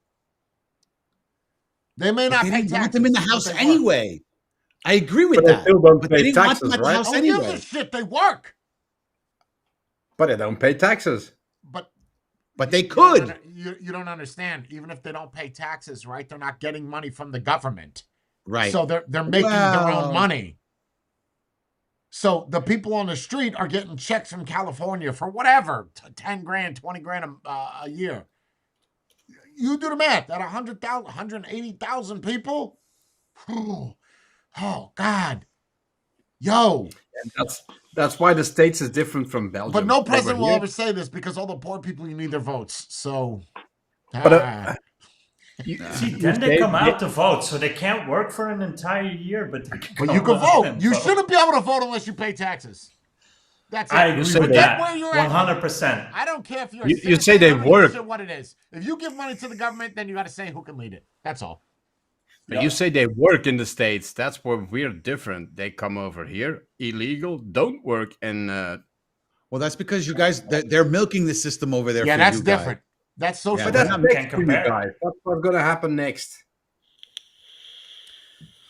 They may not pay taxes. They want them in the house anyway. I agree with that. But they didn't want them at the house anyway. Give a shit. They work. But they don't pay taxes. But they could. You don't understand. Even if they don't pay taxes, right? They're not getting money from the government. Right. So they're making their own money. So the people on the street are getting checks from California for whatever, 10 grand, 20 grand a year. You do the math. At 100,000, 180,000 people? Oh, God. Yo. And that's why the States is different from Belgium. But no president will ever say this because all the poor people, you need their votes. So, then they come out to vote, so they can't work for an entire year. But you can vote. You shouldn't be able to vote unless you pay taxes. That's it. I agree with that. 100%. I don't care if you're. You say they work. What it is. If you give money to the government, then you got to say who can lead it. That's all. But you say they work in the States. That's where we're different. They come over here, illegal, don't work, and well, that's because you guys they're milking the system over there. Yeah, for that's you different. Guys. That's social. But that's next for you guys. That's what's going to happen next.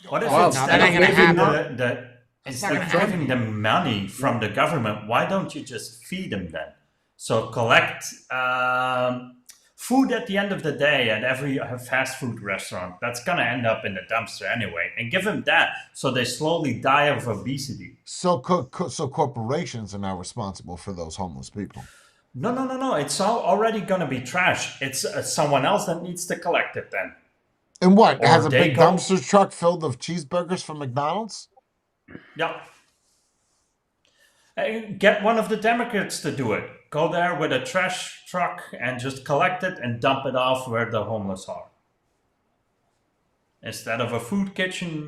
What if instead of giving them money from the government, why don't you just feed them then? So collect food at the end of the day at every fast food restaurant. That's going to end up in the dumpster anyway. And give them that so they slowly die of obesity. So corporations are now responsible for those homeless people. No. It's already going to be trash. It's someone else that needs to collect it then. And what? It has a big dumpster truck filled with cheeseburgers from McDonald's? Yeah. Get one of the Democrats to do it. Go there with a trash truck and just collect it and dump it off where the homeless are. Instead of a food kitchen,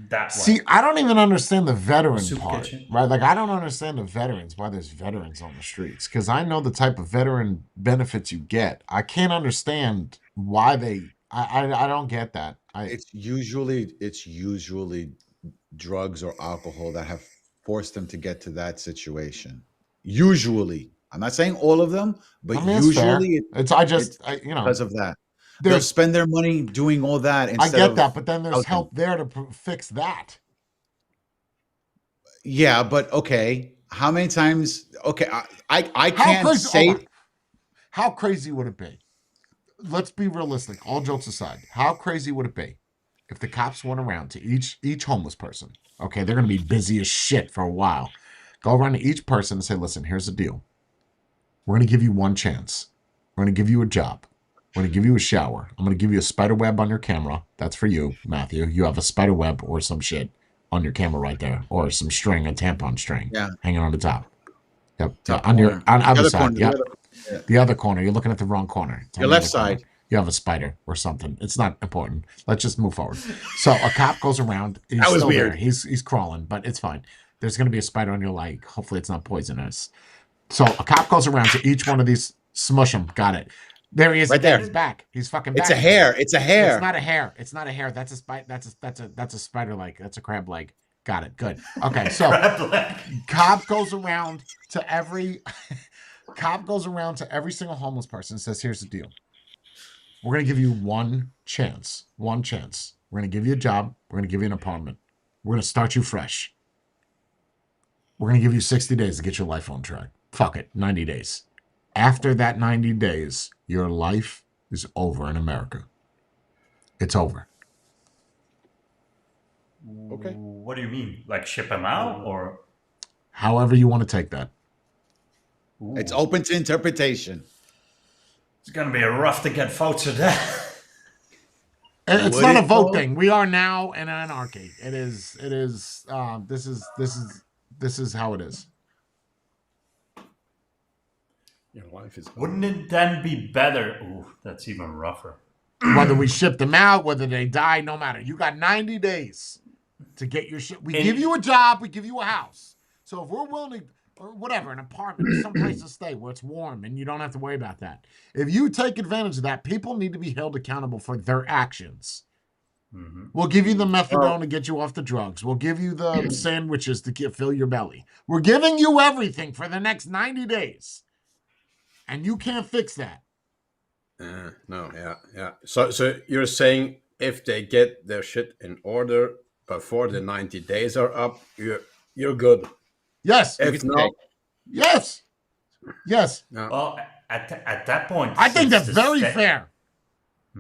that way. See, I don't even understand the veteran part, kitchen. right? Like, I don't understand the veterans, why there's veterans on the streets. Because I know the type of veteran benefits you get. I can't understand why I don't get that. It's usually drugs or alcohol that have forced them to get to that situation. Usually. I'm not saying all of them, but usually it's because of that. They'll spend their money doing all that. I get that, but then there's help there to fix that. Yeah, but okay. How many times? Okay, I can't say. How crazy would it be? Let's be realistic. All jokes aside, how crazy would it be if the cops went around to each homeless person? Okay, they're going to be busy as shit for a while. Go around to each person and say, listen, here's the deal. We're going to give you one chance. We're going to give you a job. We're going to give you a shower. I'm going to give you a spider web on your camera. That's for you, Matthew. You have a spider web or some shit on your camera right there, or some string, a tampon string, hanging on the top. Yep. On the other side. Yep. The other corner. You're looking at the wrong corner. Your left side. Corner. You have a spider or something. It's not important. Let's just move forward. So a cop goes around. He's that was still weird. There. He's crawling, but it's fine. There's going to be a spider on your leg. Hopefully it's not poisonous. So a cop goes around to each one of these. Smush him. Got it. There he is. Right there. He's back. He's fucking back. It's a hair. It's a hair. It's not a hair. It's not a hair. That's a spider. That's a spider leg. That's a crab leg. Got it. Good. Okay. So cop goes around to every single homeless person and says, here's the deal. We're going to give you one chance. One chance. We're going to give you a job. We're going to give you an apartment. We're going to start you fresh. We're going to give you 60 days to get your life on track. Fuck it. 90 days. After that 90 days, your life is over in America. It's over. Okay. What do you mean? Like ship him out or? However you want to take that. Ooh. It's open to interpretation. It's going to be rough to get votes for that. It's not a vote thing. We are now in an anarchy. It is. This is how it is. Your life is. Wouldn't it then be better? Ooh, that's even rougher. Whether we ship them out, whether they die, no matter. You got 90 days to get your shit. We give you a job. We give you a house. So if we're willing to, or whatever, an apartment, someplace to stay where it's warm and you don't have to worry about that. If you take advantage of that, people need to be held accountable for their actions. Mm-hmm. We'll give you the methadone to get you off the drugs. We'll give you the sandwiches to fill your belly. We're giving you everything for the next 90 days. And you can't fix that. No, yeah. So you're saying if they get their shit in order before the 90 days are up, you're good. Yes. If not, yes. No. Well, at that point, I think that's very fair.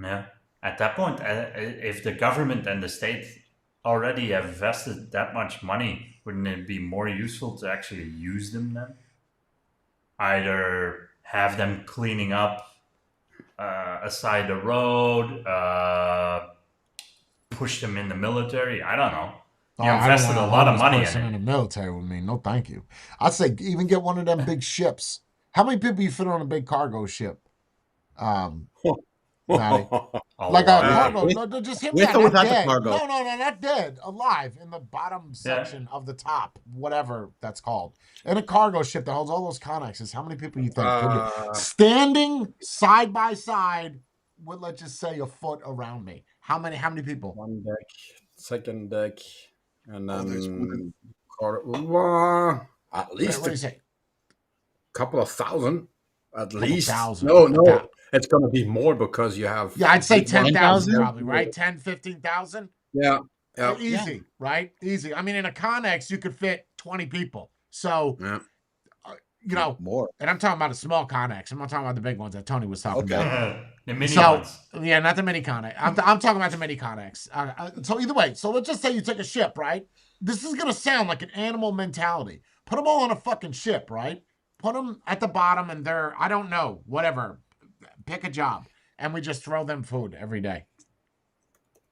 Yeah. At that point, if the government and the state already have invested that much money, wouldn't it be more useful to actually use them then? Either have them cleaning up aside the road, push them in the military. I don't know. You invested a lot of money in the military with me. No, thank you. I'd say even get one of them big ships. How many people you fit on a big cargo ship? Like a cargo. No, just hit with or without the cargo? No, not dead. Alive in the bottom section of the top, whatever that's called. In a cargo ship that holds all those connexes, how many people you think could be standing side by side with, let's just say, a foot around me? How many people? One deck, second deck, and then at least a couple of thousand. At least. No. It's going to be more because you have... Yeah, I'd say 10,000 probably, right? 10, 15,000? Yeah. Easy, right? Easy. I mean, in a Connex, you could fit 20 people. So, more. And I'm talking about a small Connex. I'm not talking about the big ones that Tony was talking about. The mini ones. Yeah, not the mini Connex. I'm talking about the mini Connex. So either way, so let's just say you take a ship, right? This is going to sound like an animal mentality. Put them all on a fucking ship, right? Put them at the bottom and they're, I don't know, whatever. Pick a job, and we just throw them food every day.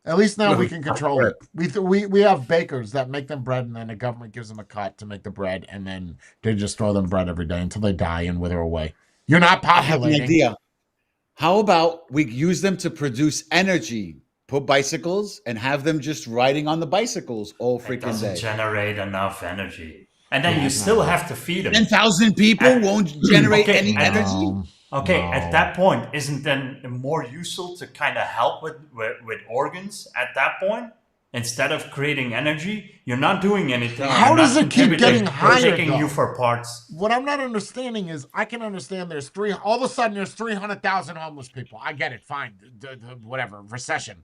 At least now we can control it. We have bakers that make them bread, and then the government gives them a cut to make the bread, and then they just throw them bread every day until they die and wither away. You're not populating. I have an idea. How about we use them to produce energy? Put bicycles and have them just riding on the bicycles all freaking day. It doesn't generate enough energy. And then you still have to feed them. 10,000 people won't generate any energy? Okay, at that point, isn't then more useful to kind of help with organs at that point? Instead of creating energy, you're not doing anything. How does it keep getting higher? Taking you for parts. What I'm not understanding is, I can understand all of a sudden there's 300,000 homeless people. I get it, fine, whatever, recession.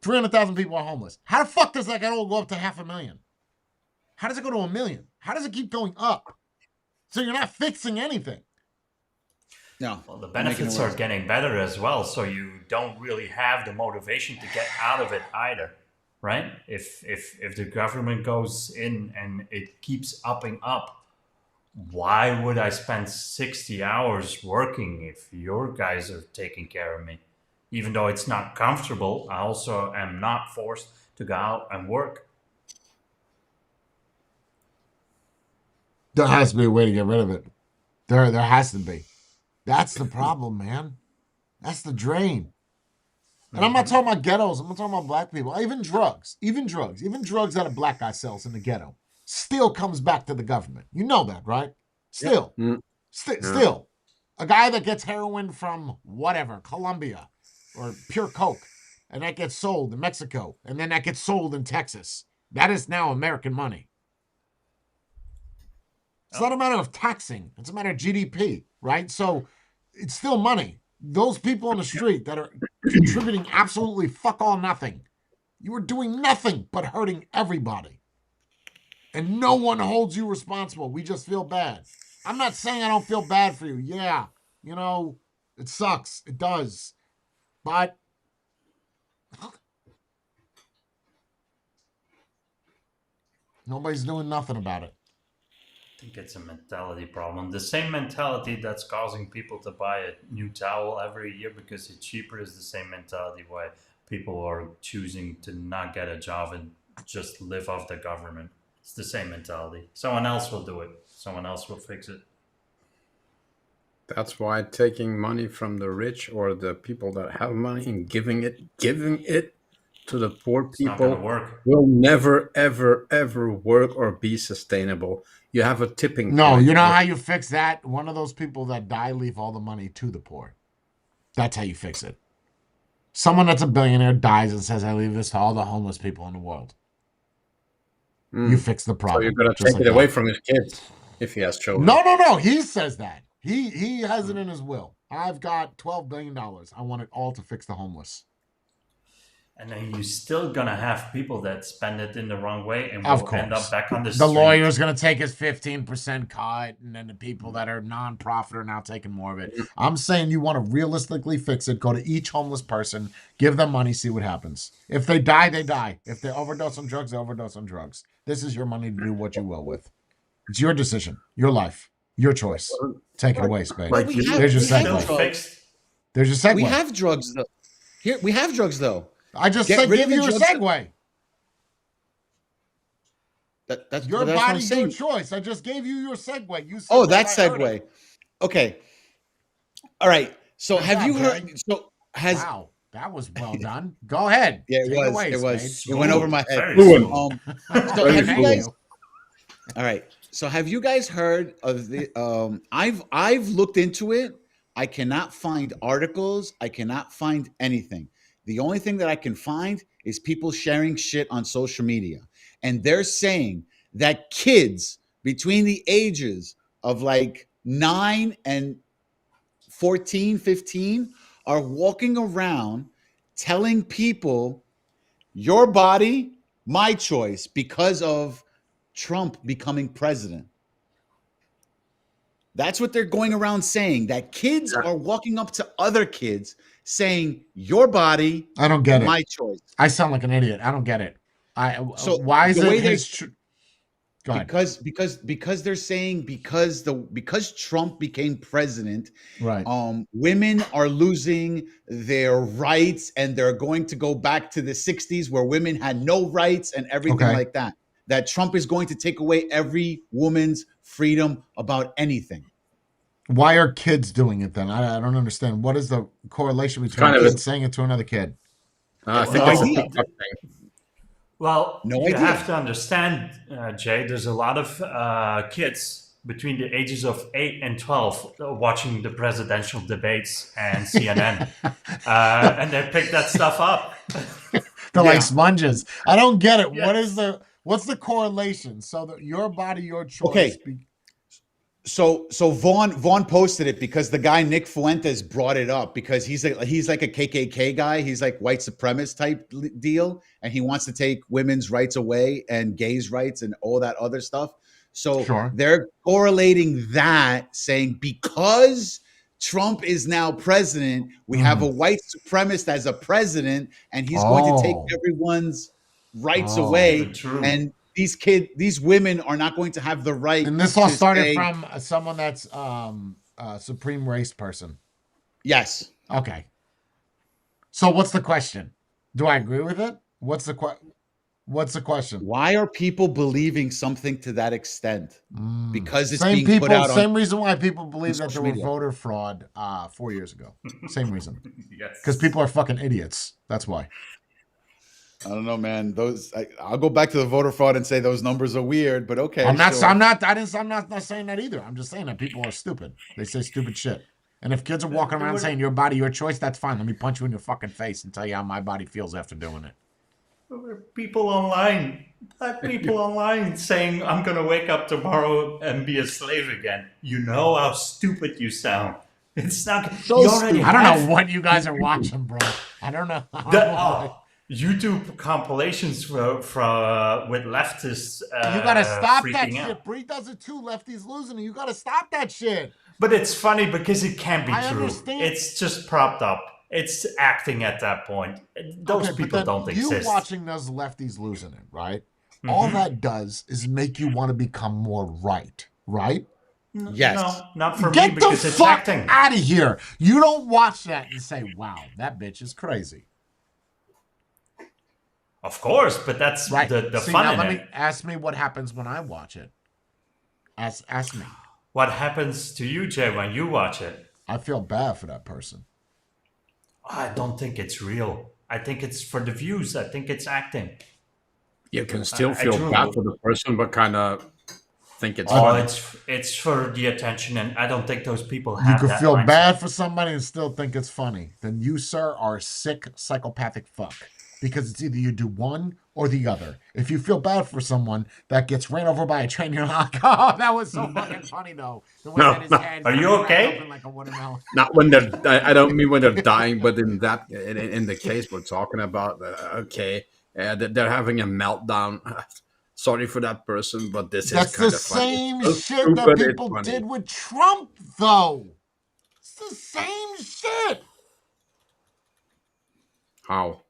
300,000 people are homeless. How the fuck does that all go up to 500,000? How does it go to 1 million? How does it keep going up? So you're not fixing anything. No. Well, the benefits are getting better as well, so you don't really have the motivation to get out of it either, right? If the government goes in and it keeps upping up why would I spend 60 hours working if your guys are taking care of me? Even though it's not comfortable, I also am not forced to go out and work. There has to be a way to get rid of it. There has to be. That's the problem, man. That's the drain. And I'm not talking about ghettos. I'm not talking about black people. Even drugs that a black guy sells in the ghetto still comes back to the government. You know that, right? Still. Yeah. Still. A guy that gets heroin from whatever, Colombia or pure coke, and that gets sold in Mexico, and then that gets sold in Texas. That is now American money. It's not a matter of taxing. It's a matter of GDP, right? So it's still money. Those people on the street that are contributing absolutely fuck all nothing, you are doing nothing but hurting everybody. And no one holds you responsible. We just feel bad. I'm not saying I don't feel bad for you. Yeah, it sucks. It does. But nobody's doing nothing about it. I think it's a mentality problem. The same mentality that's causing people to buy a new towel every year because it's cheaper is the same mentality why people are choosing to not get a job and just live off the government. It's the same mentality. Someone else will do it. Someone else will fix it. That's why taking money from the rich or the people that have money and giving it to the poor people will never, ever, ever work or be sustainable. You have a tipping point. No, you know how you fix that? One of those people that die leave all the money to the poor. That's how you fix it. Someone that's a billionaire dies and says, I leave this to all the homeless people in the world. You fix the problem. So you're going to take it away from his kids if he has children. No. He says that. He has it in his will. I've got $12 billion. I want it all to fix the homeless. And then you're still going to have people that spend it in the wrong way and will end up back on the street. The lawyer's going to take his 15% cut, and then the people that are non-profit are now taking more of it. I'm saying you want to realistically fix it. Go to each homeless person, give them money, see what happens. If they die, they die. If they overdose on drugs, they overdose on drugs. This is your money to do what you will with. It's your decision, your life, your choice. Take it away, Spade. There's your segue. There's your segue. We have drugs, though. Here, we have drugs, though. I just said give you a segue. That's your body, your choice. I just gave you your segue. You said that segue. Okay. All right. So have you heard? So wow, that was well done. Go ahead. Yeah, it was. It went over my head. So have you guys? All right. So have you guys heard of the? I've looked into it. I cannot find articles. I cannot find anything. The only thing that I can find is people sharing shit on social media. And they're saying that kids between the ages of like 9 and 14, 15 are walking around telling people, your body, my choice, because of Trump becoming president. That's what they're going around saying, that kids are walking up to other kids saying, your body, I don't get my it. choice. I sound like an idiot. I don't get it. So why is it his Go ahead. Because they're saying because Trump became president, right? Women are losing their rights, and they're going to go back to the 60s where women had no rights and everything like that. That Trump is going to take away every woman's freedom about anything. Why are kids doing it then? I don't understand. What is the correlation between kids saying it to another kid? I think it's a thing. Well, you have to understand, Jay, there's a lot of kids between the ages of 8 and 12 watching the presidential debates and CNN. And they pick that stuff up. They're like sponges. I don't get it. Yeah. What's the correlation? So that your body, your choice. Okay. So Vaughn posted it because the guy Nick Fuentes brought it up because he's like a KKK guy. He's like white supremacist type deal, and he wants to take women's rights away and gays' rights and all that other stuff. So they're correlating that, saying because Trump is now president, we have a white supremacist as a president, and he's going to take everyone's rights away. these women are not going to have the right. And this all started from someone that's a supreme race person. Yes. Okay. So what's the question? Do I agree with it? What's the question? Why are people believing something to that extent? Because it's same being people, put out same reason why people believe that there were media. voter fraud 4 years ago. Same reason. Yes. Because people are fucking idiots. That's why. I don't know, man. I'll go back to the voter fraud and say those numbers are weird, but okay. I'm not saying that either. I'm just saying that people are stupid. They say stupid shit. And if kids are walking around saying your body, your choice, that's fine. Let me punch you in your fucking face and tell you how my body feels after doing it. There were people online saying, I'm going to wake up tomorrow and be a slave again. You know how stupid you sound. It's not so stupid. I don't know what you guys are watching, bro. I don't know. YouTube compilations with leftists. You gotta stop that shit. Bree does it too. Lefties losing. You gotta stop that shit. But it's funny because it can't be true. Understand. It's just propped up. It's acting at that point. Those people don't exist. You watching those lefties losing it, right? Mm-hmm. All that does is make you want to become more right? Yes. No, not for me because it's acting. Get the fuck out of here. You don't watch that and say, wow, that bitch is crazy. Of course, but that's right. the fun in it. Ask me what happens when I watch it. Ask me. What happens to you, Jay, when you watch it? I feel bad for that person. I don't think it's real. I think it's for the views. I think it's acting. You can still feel bad for the person, but kind of think it's funny. It's for the attention, and I don't think those people have that. You can feel bad for somebody and still think it's funny. Then you, sir, are a sick, psychopathic fuck. Because it's either you do one or the other. If you feel bad for someone that gets ran over by a train, you're like, oh, that was so fucking funny, though. The way that his head are you okay? Like a watermelon. Not when they're. I don't mean when they're dying, but in the case we're talking about, they're having a meltdown. Sorry for that person, but that's the same shit that people did with Trump, though. It's the same shit. How?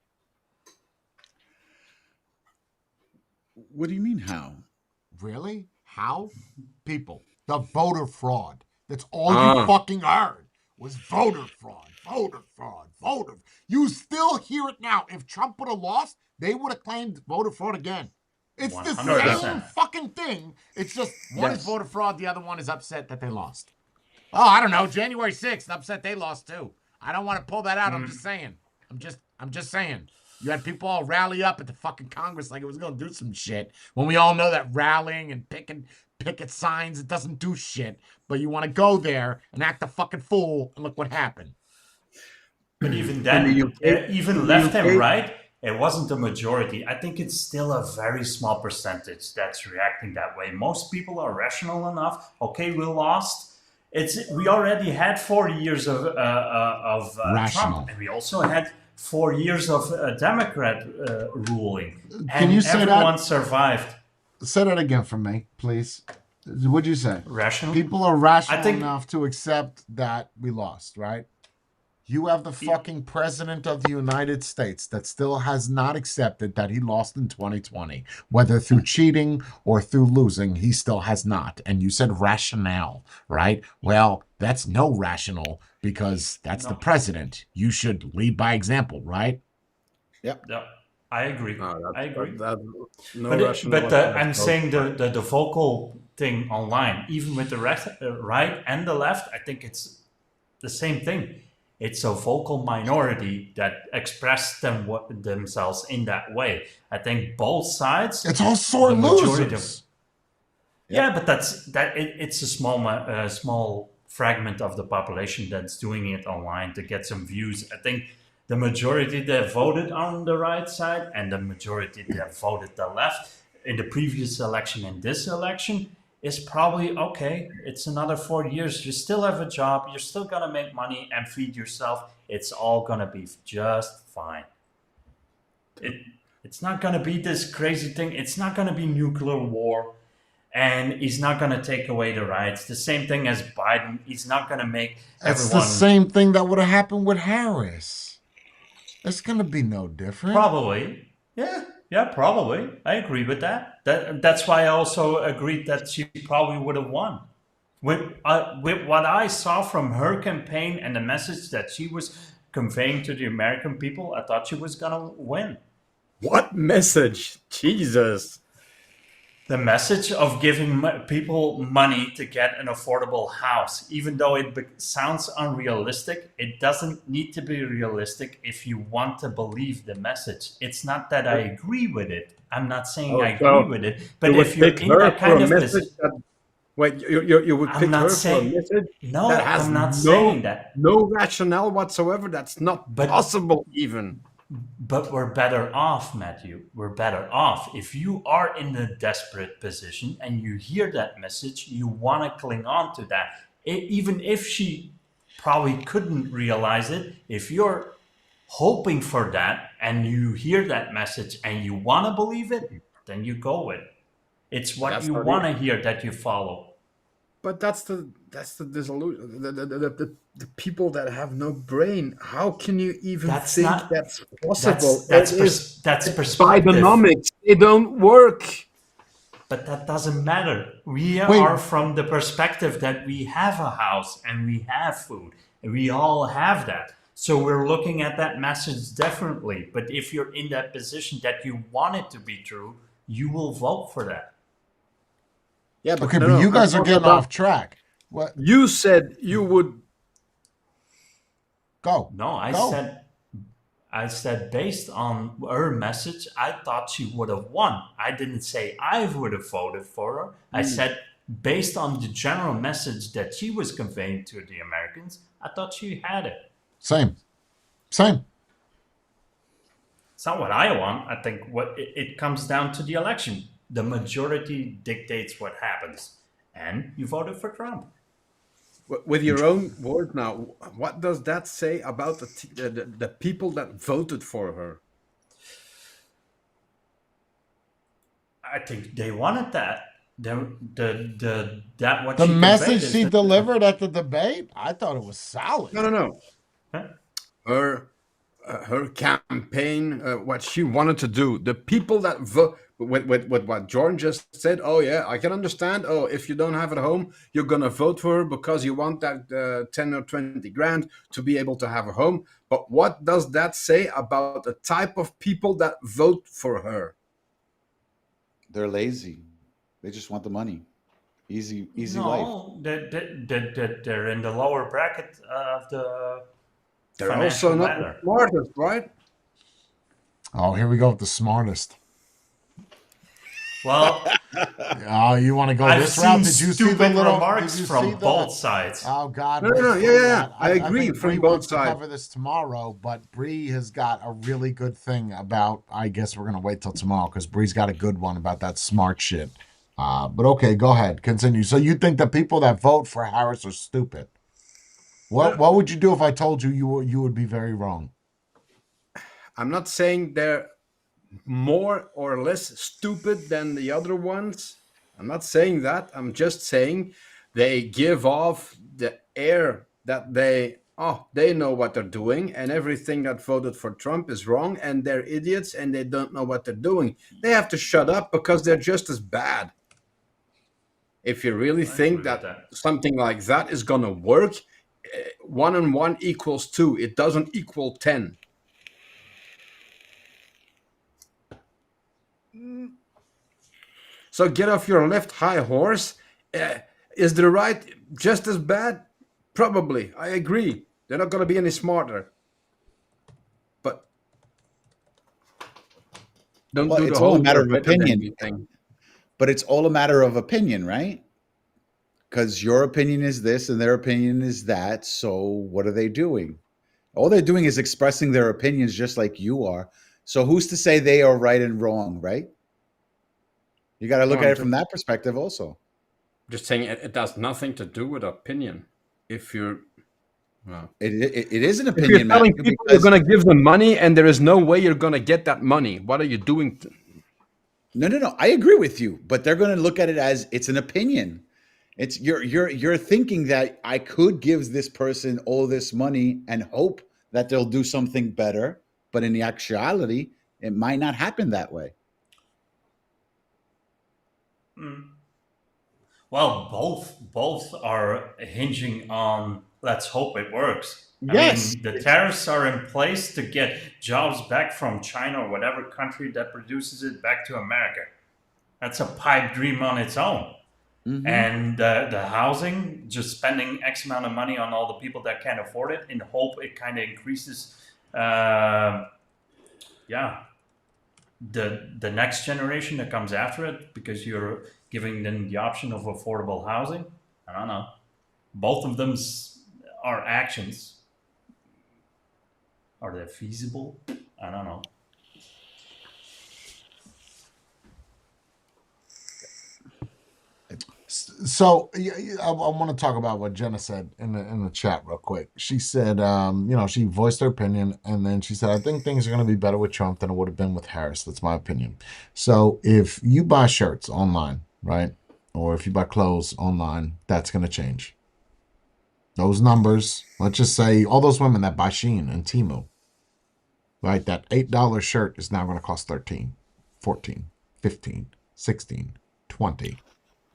What do you mean, how? Really? How? People. The voter fraud. That's all you fucking heard was voter fraud. You still hear it now. If Trump would have lost, they would have claimed voter fraud again. It's 100%. The same fucking thing. It's just one is voter fraud, the other one is upset that they lost. Oh, I don't know. January 6th, upset they lost too. I don't want to pull that out. I'm just saying. I'm just saying. You had people all rally up at the fucking Congress like it was going to do some shit. When we all know that rallying and picket signs, it doesn't do shit. But you want to go there and act a fucking fool, and look what happened. But even then, even left and right, it wasn't the majority. I think it's still a very small percentage that's reacting that way. Most people are rational enough. Okay, we lost. We already had 4 years of Trump, and we also had 4 years of Democrat ruling. Can you say everyone survived. Say that again for me, please. What'd you say? Rational? People are rational enough to accept that we lost, right? You have the fucking president of the United States that still has not accepted that he lost in 2020. Whether through cheating or through losing, he still has not. And you said rationale, right? Well, that's no rational because that's the president. You should lead by example, right? Yep. Yeah, I agree. I agree. But I'm saying the vocal thing online, even with the right and the left, I think it's the same thing. It's a vocal minority that express themselves in that way. I think both sides. It's all sore losers. But it's a small fragment of the population that's doing it online to get some views. I think the majority that voted on the right side and the majority that voted the left in the previous election and this election is probably okay. It's another 4 years. You still have a job. You're still going to make money and feed yourself. It's all going to be just fine. It's not going to be this crazy thing. It's not going to be nuclear war. And he's not going to take away the rights. The same thing as Biden. He's not going to make everyone... It's the same thing that would have happened with Harris. It's going to be no different. Probably. Yeah. Yeah, probably. I agree with that. That's why I also agreed that she probably would have won. With what I saw from her campaign and the message that she was conveying to the American people, I thought she was gonna win. What message? Jesus. The message of giving people money to get an affordable house, even though it sounds unrealistic, it doesn't need to be realistic if you want to believe the message. It's not that I agree with it. I'm not saying I agree with it, but if you're in that kind of position, wait, you would pick her for a message that has I'm not saying that. No rationale whatsoever. That's not possible even. But we're better off, Matthew. We're better off. If you are in a desperate position and you hear that message, you want to cling on to that. Even if she probably couldn't realize it, if you're hoping for that and you hear that message and you want to believe it, then you go with it. It's what you want to hear that you follow. But that's the disillusion. The people that have no brain. How can you even that's possible? That's perspective. Bidenomics. They don't work. But that doesn't matter. We are from the perspective that we have a house and we have food. And we all have that. So we're looking at that message differently. But if you're in that position that you want it to be true, you will vote for that. Yeah, but you guys are getting off track. What you said you would go? No, I said based on her message, I thought she would have won. I didn't say I would have voted for her. I said based on the general message that she was conveying to the Americans, I thought she had it. Same. It's not what I want. I think it comes down to the election. The majority dictates what happens. And you voted for Trump. With your own words now, what does that say about the people that voted for her? I think they wanted that. The message she delivered at the debate, I thought it was solid. No. Huh? Her campaign, what she wanted to do, the people that vote. With what Jordan just said, oh yeah, I can understand. Oh, if you don't have it at home, you're gonna vote for her because you want that 10 or 20 grand to be able to have a home. But what does that say about the type of people that vote for her? They're lazy. They just want the money. Easy life. No, they're in the lower bracket of the. They're also not the smartest, right? Oh, here we go with the smartest. Well, you want to go this route? Did you see the little remarks from both sides? Oh God! No. Yeah. I agree from both sides. Cover this tomorrow, but Bree has got a really good thing about. I guess we're gonna wait till tomorrow because Bree's got a good one about that smart shit. But okay, go ahead, continue. So you think the people that vote for Harris are stupid? What would you do if I told you you would be very wrong? I'm not saying they're more or less stupid than the other ones. I'm not saying that. I'm just saying they give off the air that they know what they're doing, and everything that voted for Trump is wrong, and they're idiots and they don't know what they're doing. They have to shut up because they're just as bad. If you really think that something like that is going to work, 1 and 1 equals 2. It doesn't equal 10. So get off your left high horse. Is the right just as bad? Probably. I agree. They're not going to be any smarter. But don't do it's the all whole a matter of opinion. Thing. But it's all a matter of opinion, right? Because your opinion is this and their opinion is that. So what are they doing? All they're doing is expressing their opinions just like you are. So who's to say they are right and wrong, right? You got to look at it from that perspective also. Just saying it has nothing to do with opinion. If you're... Well, it is an opinion. If you're telling people you're going to give them money and there is no way you're going to get that money, what are you doing? No. I agree with you. But they're going to look at it as it's an opinion. It's you're thinking that I could give this person all this money and hope that they'll do something better, but in the actuality, it might not happen that way. Well, both are hinging on let's hope it works. Yes. I mean, the tariffs are in place to get jobs back from China or whatever country that produces it back to America. That's a pipe dream on its own. Mm-hmm. And the housing, just spending X amount of money on all the people that can't afford it in hope it kind of increases, the next generation that comes after it, because you're giving them the option of affordable housing. I don't know. Both of them are actions. Are they feasible? I don't know. So I want to talk about what Jenna said in the chat real quick. She said, she voiced her opinion, and then she said, I think things are going to be better with Trump than it would have been with Harris. That's my opinion. So if you buy shirts online, right, or if you buy clothes online, that's going to change. Those numbers, let's just say all those women that buy Shein and Temu, right, that $8 shirt is now going to cost 13, 14, 15, 16, 20.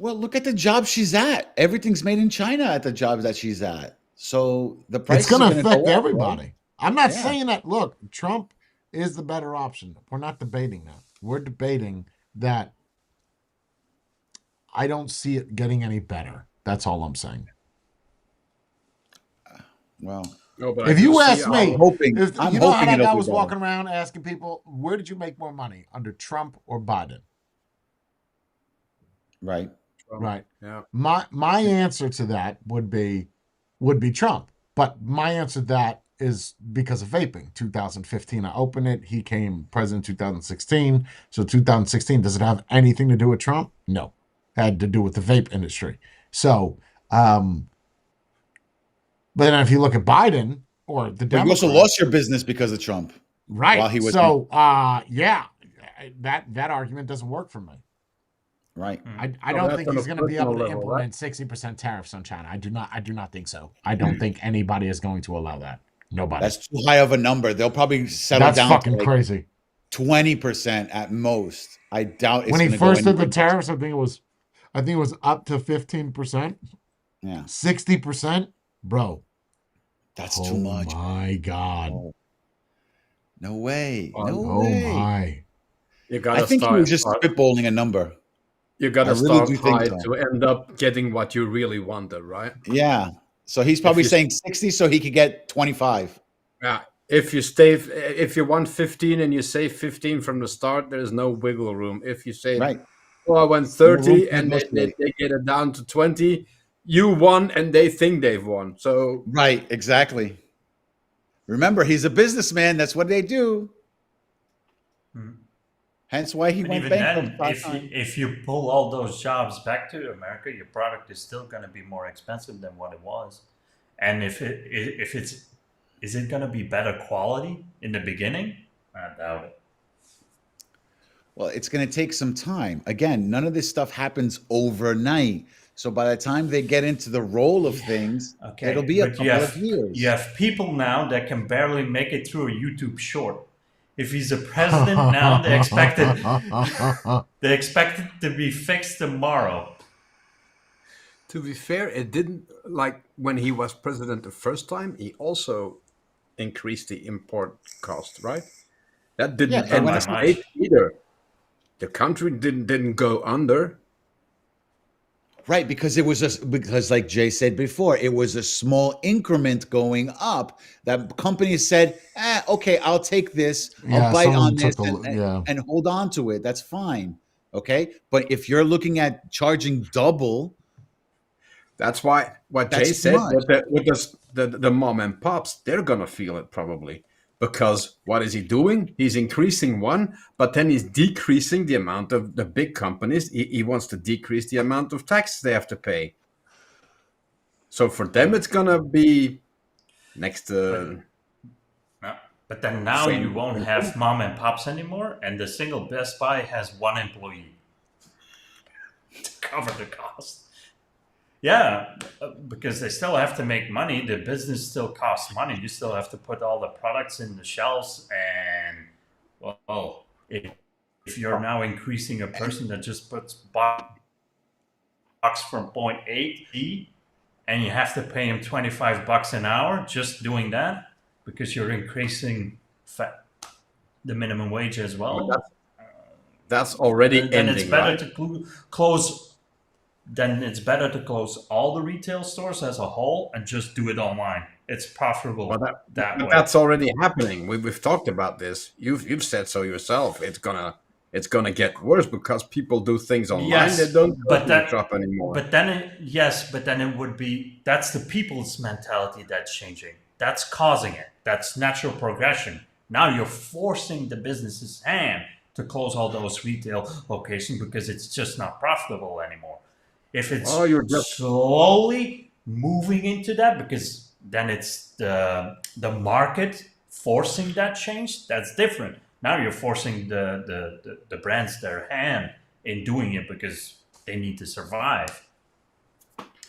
Well, look at the job she's at. Everything's made in China at the jobs that she's at. So the price it's going to affect everybody. Right? I'm not saying that. Look, Trump is the better option. We're not debating that. We're debating that I don't see it getting any better. That's all I'm saying. Well, no, but if you ask me, I'm hoping how that guy was walking around asking people, where did you make more money, under Trump or Biden? Right. Right. Yeah. My answer to that would be Trump. But my answer to that is because of vaping. 2015, I opened it. He came president in 2016. So 2016, does it have anything to do with Trump? No. It had to do with the vape industry. So, but then if you look at Biden or the Democrats, you also lost your business because of Trump. Right. While he was that argument doesn't work for me. Right. I don't think he's going to be able to implement 60% tariffs on China. I do not think so. I don't think anybody is going to allow that. Nobody. That's too high of a number. They'll probably settle down. That's fucking crazy. 20% at most. I doubt it's when he first did the tariffs, I think it was up to 15%. Yeah. 60%, bro. That's too much. Oh my God. Oh. No way. No way. Oh my. I think he was just spitballing a number. You got to start high to end up getting what you really wanted, right? Yeah. So he's probably saying 60 so he could get 25. Yeah. If you want 15 and you say 15 from the start, there's no wiggle room. If you say, I went 30 and they get it down to 20, you won and they think they've won. So right, exactly. Remember, he's a businessman. That's what they do. Hence why he went bankrupt. If you pull all those jobs back to America, your product is still going to be more expensive than what it was. And is it going to be better quality in the beginning? I doubt it. Well, it's going to take some time. Again, none of this stuff happens overnight. So by the time they get into the role of things, it'll be a couple of years. You have people now that can barely make it through a YouTube short. If he's a president now, they expect it to be fixed tomorrow. To be fair, it didn't, like when he was president the first time, he also increased the import cost, right? That didn't end the state either. The country didn't go under. Right, because because like Jay said before, it was a small increment going up. That companies said, okay, I'll take this. I'll bite on this and hold on to it. That's fine. Okay. But if you're looking at charging double. That's why what Jay said with the mom and pops, they're going to feel it probably. Because what is he doing? He's increasing one, but then he's decreasing the amount of the big companies. He wants to decrease the amount of taxes they have to pay. So for them, it's going to be next to... But then now you won't have mom and pops anymore, and the single Best Buy has one employee to cover the cost. Yeah, because they still have to make money. The business still costs money. You still have to put all the products in the shelves. And, well, if you're now increasing a person that just puts from point A to B, and you have to pay him $25 an hour just doing that because you're increasing the minimum wage as well. That's already then ending. It's better right? to close. Then it's better to close all the retail stores as a whole and just do it online. It's profitable that way. That's already happening. We've talked about this. You've said so yourself. It's gonna get worse because people do things online. Yes, they don't but that shop anymore. But then it would be, that's the people's mentality that's changing. That's causing it. That's natural progression. Now you're forcing the business's hand to close all those retail locations because it's just not profitable anymore. If it's slowly moving into that, because then it's the market forcing that change, that's different. Now you're forcing the brands their hand in doing it because they need to survive.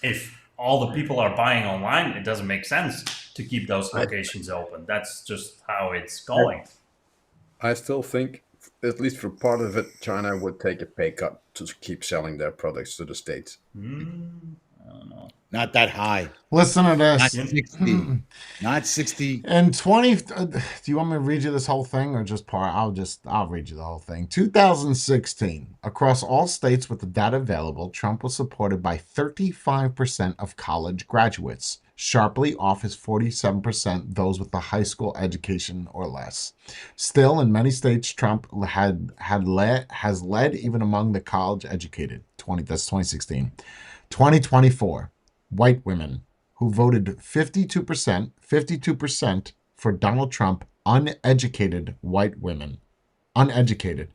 If all the people are buying online, it doesn't make sense to keep those locations open. That's just how it's going. I still think, at least for part of it, China would take a pay cut to keep selling their products to the States. I don't know. Not that high. Listen to this. Not 60. Not 60. And 20, do you want me to read you this whole thing or just part? I'll read you the whole thing. 2016, across all states with the data available, Trump was supported by 35% of college graduates, sharply off his 47% those with a high school education or less. Still, in many states, Trump has led even among the college educated. That's 2016. 2024, white women who voted 52% for Donald Trump, uneducated white women. Uneducated.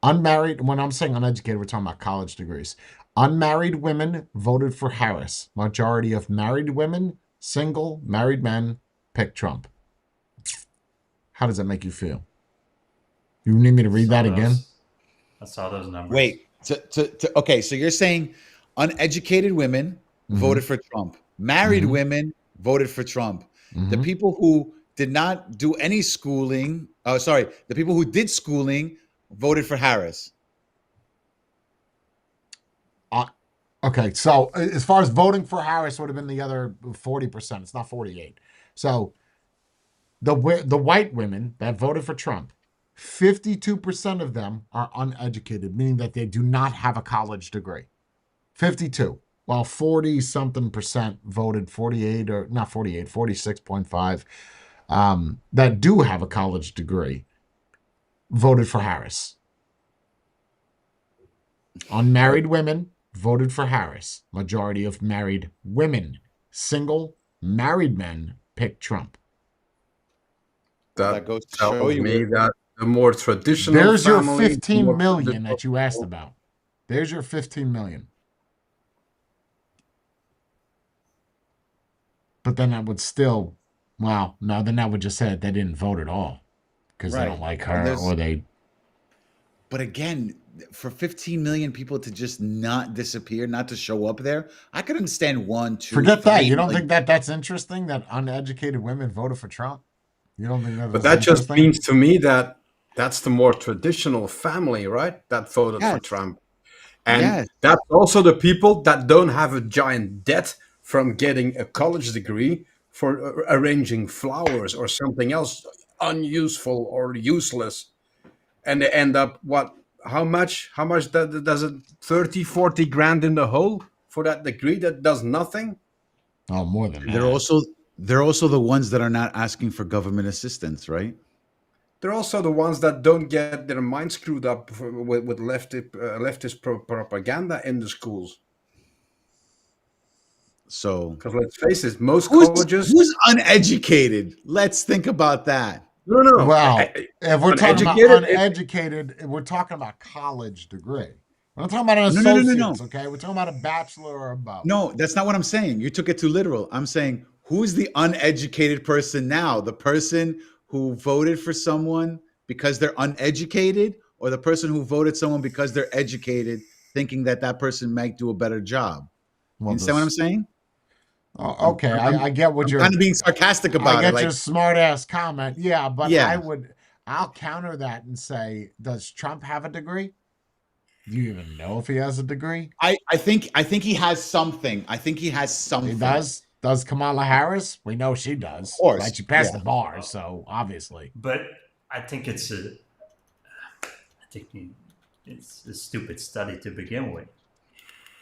Unmarried, when I'm saying uneducated, we're talking about college degrees. Unmarried women voted for Harris. Majority of married women, single, married men picked Trump. How does that make you feel? You need me to read that again? I saw those numbers. Wait, okay, so you're saying uneducated women voted for Trump. Married women voted for Trump. The people who did not do any schooling, the people who did schooling voted for Harris. Okay, so as far as voting for Harris would have been the other 40%. It's not 48. So the white women that voted for Trump, 52% of them are uneducated, meaning that they do not have a college degree. 52. While 40-something% voted 48 or not 48, 46.5 that do have a college degree voted for Harris. Unmarried women voted for Harris. Majority of married women. Single, married men picked Trump. That goes to show you that the more traditional There's your 15 million that you asked about. There's your 15 million. But then that would still, well, no, then that would just say that they didn't vote at all because they don't like her or they. But again, for 15 million people to just not disappear, not to show up there, I could understand 1, 2. Forget that. You don't think that that's interesting that uneducated women voted for Trump? You don't think that? But that just means to me that that's the more traditional family, right? That voted for Trump. And that's also the people that don't have a giant debt from getting a college degree for arranging flowers or something else unuseful or useless. And they end up, how much does it, 30, 40 grand in the hole for that degree that does nothing? Oh, more than that. They're also the ones that are not asking for government assistance, right? They're also the ones that don't get their mind screwed up with leftist propaganda in the schools. So, because let's face it, most colleges. Who's uneducated? Let's think about that. No. Well, if we're talking about uneducated, we're talking about college degree. We're not talking about an associate's, okay? We're talking about a bachelor or above. No, that's not what I'm saying. You took it too literal. I'm saying, who's the uneducated person now? The person who voted for someone because they're uneducated, or the person who voted someone because they're educated, thinking that that person might do a better job? You understand what I'm saying? Oh, okay, I get what you're kind of being sarcastic about. I get your smart ass comment. Yeah, but I'll counter that and say, does Trump have a degree? Do you even know if he has a degree? I think he has something. I think he has something. He does. Does Kamala Harris? We know she does. Of course. Right? She passed the bar, so obviously. But I think it's a stupid study to begin with.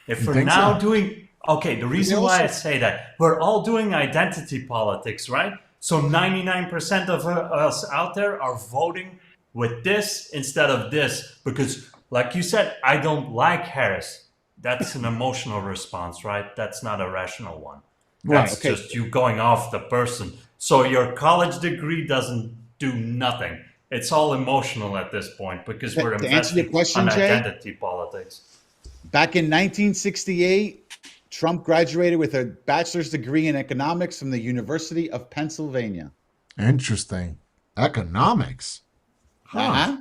If we're now doing the reason why I say that, we're all doing identity politics, right? So 99% of us out there are voting with this instead of this because, like you said, I don't like Harris. That's an emotional response, right? That's not a rational one. That's just you going off the person. So your college degree doesn't do nothing. It's all emotional at this point because we're investing in identity politics. Back in 1968, Trump graduated with a bachelor's degree in economics from the University of Pennsylvania. Interesting. Economics? Huh?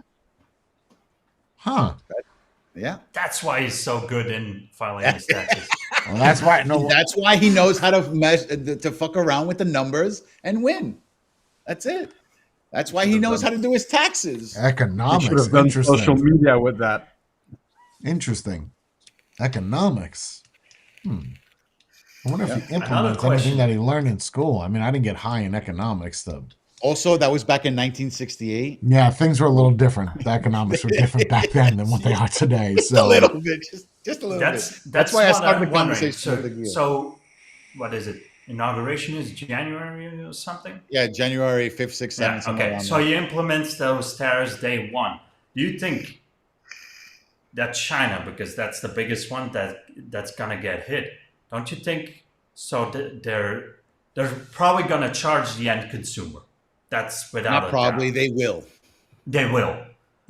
Yeah. That's why he's so good in filing his taxes. Well, that's why. No, that's why he knows how to fuck around with the numbers and win. That's it. That's why he knows how to do his taxes. Economics. He should have done social media with that. Interesting. Economics. I wonder if he implements anything that he learned in school. I mean, I didn't get high in economics, though. Also, that was back in 1968. Yeah, things were a little different. The economics were different back then than what they are today. So a little bit, just a little bit. That's why I started the conversation. So, what is it? Inauguration is January or something? Yeah, January 5th, 6th, 7th. Yeah, okay, so he implements those tariffs day one. Do you think that China, because that's the biggest one that's going to get hit, don't you think? So they're probably going to charge the end consumer. That's without Not probably, they will. They will.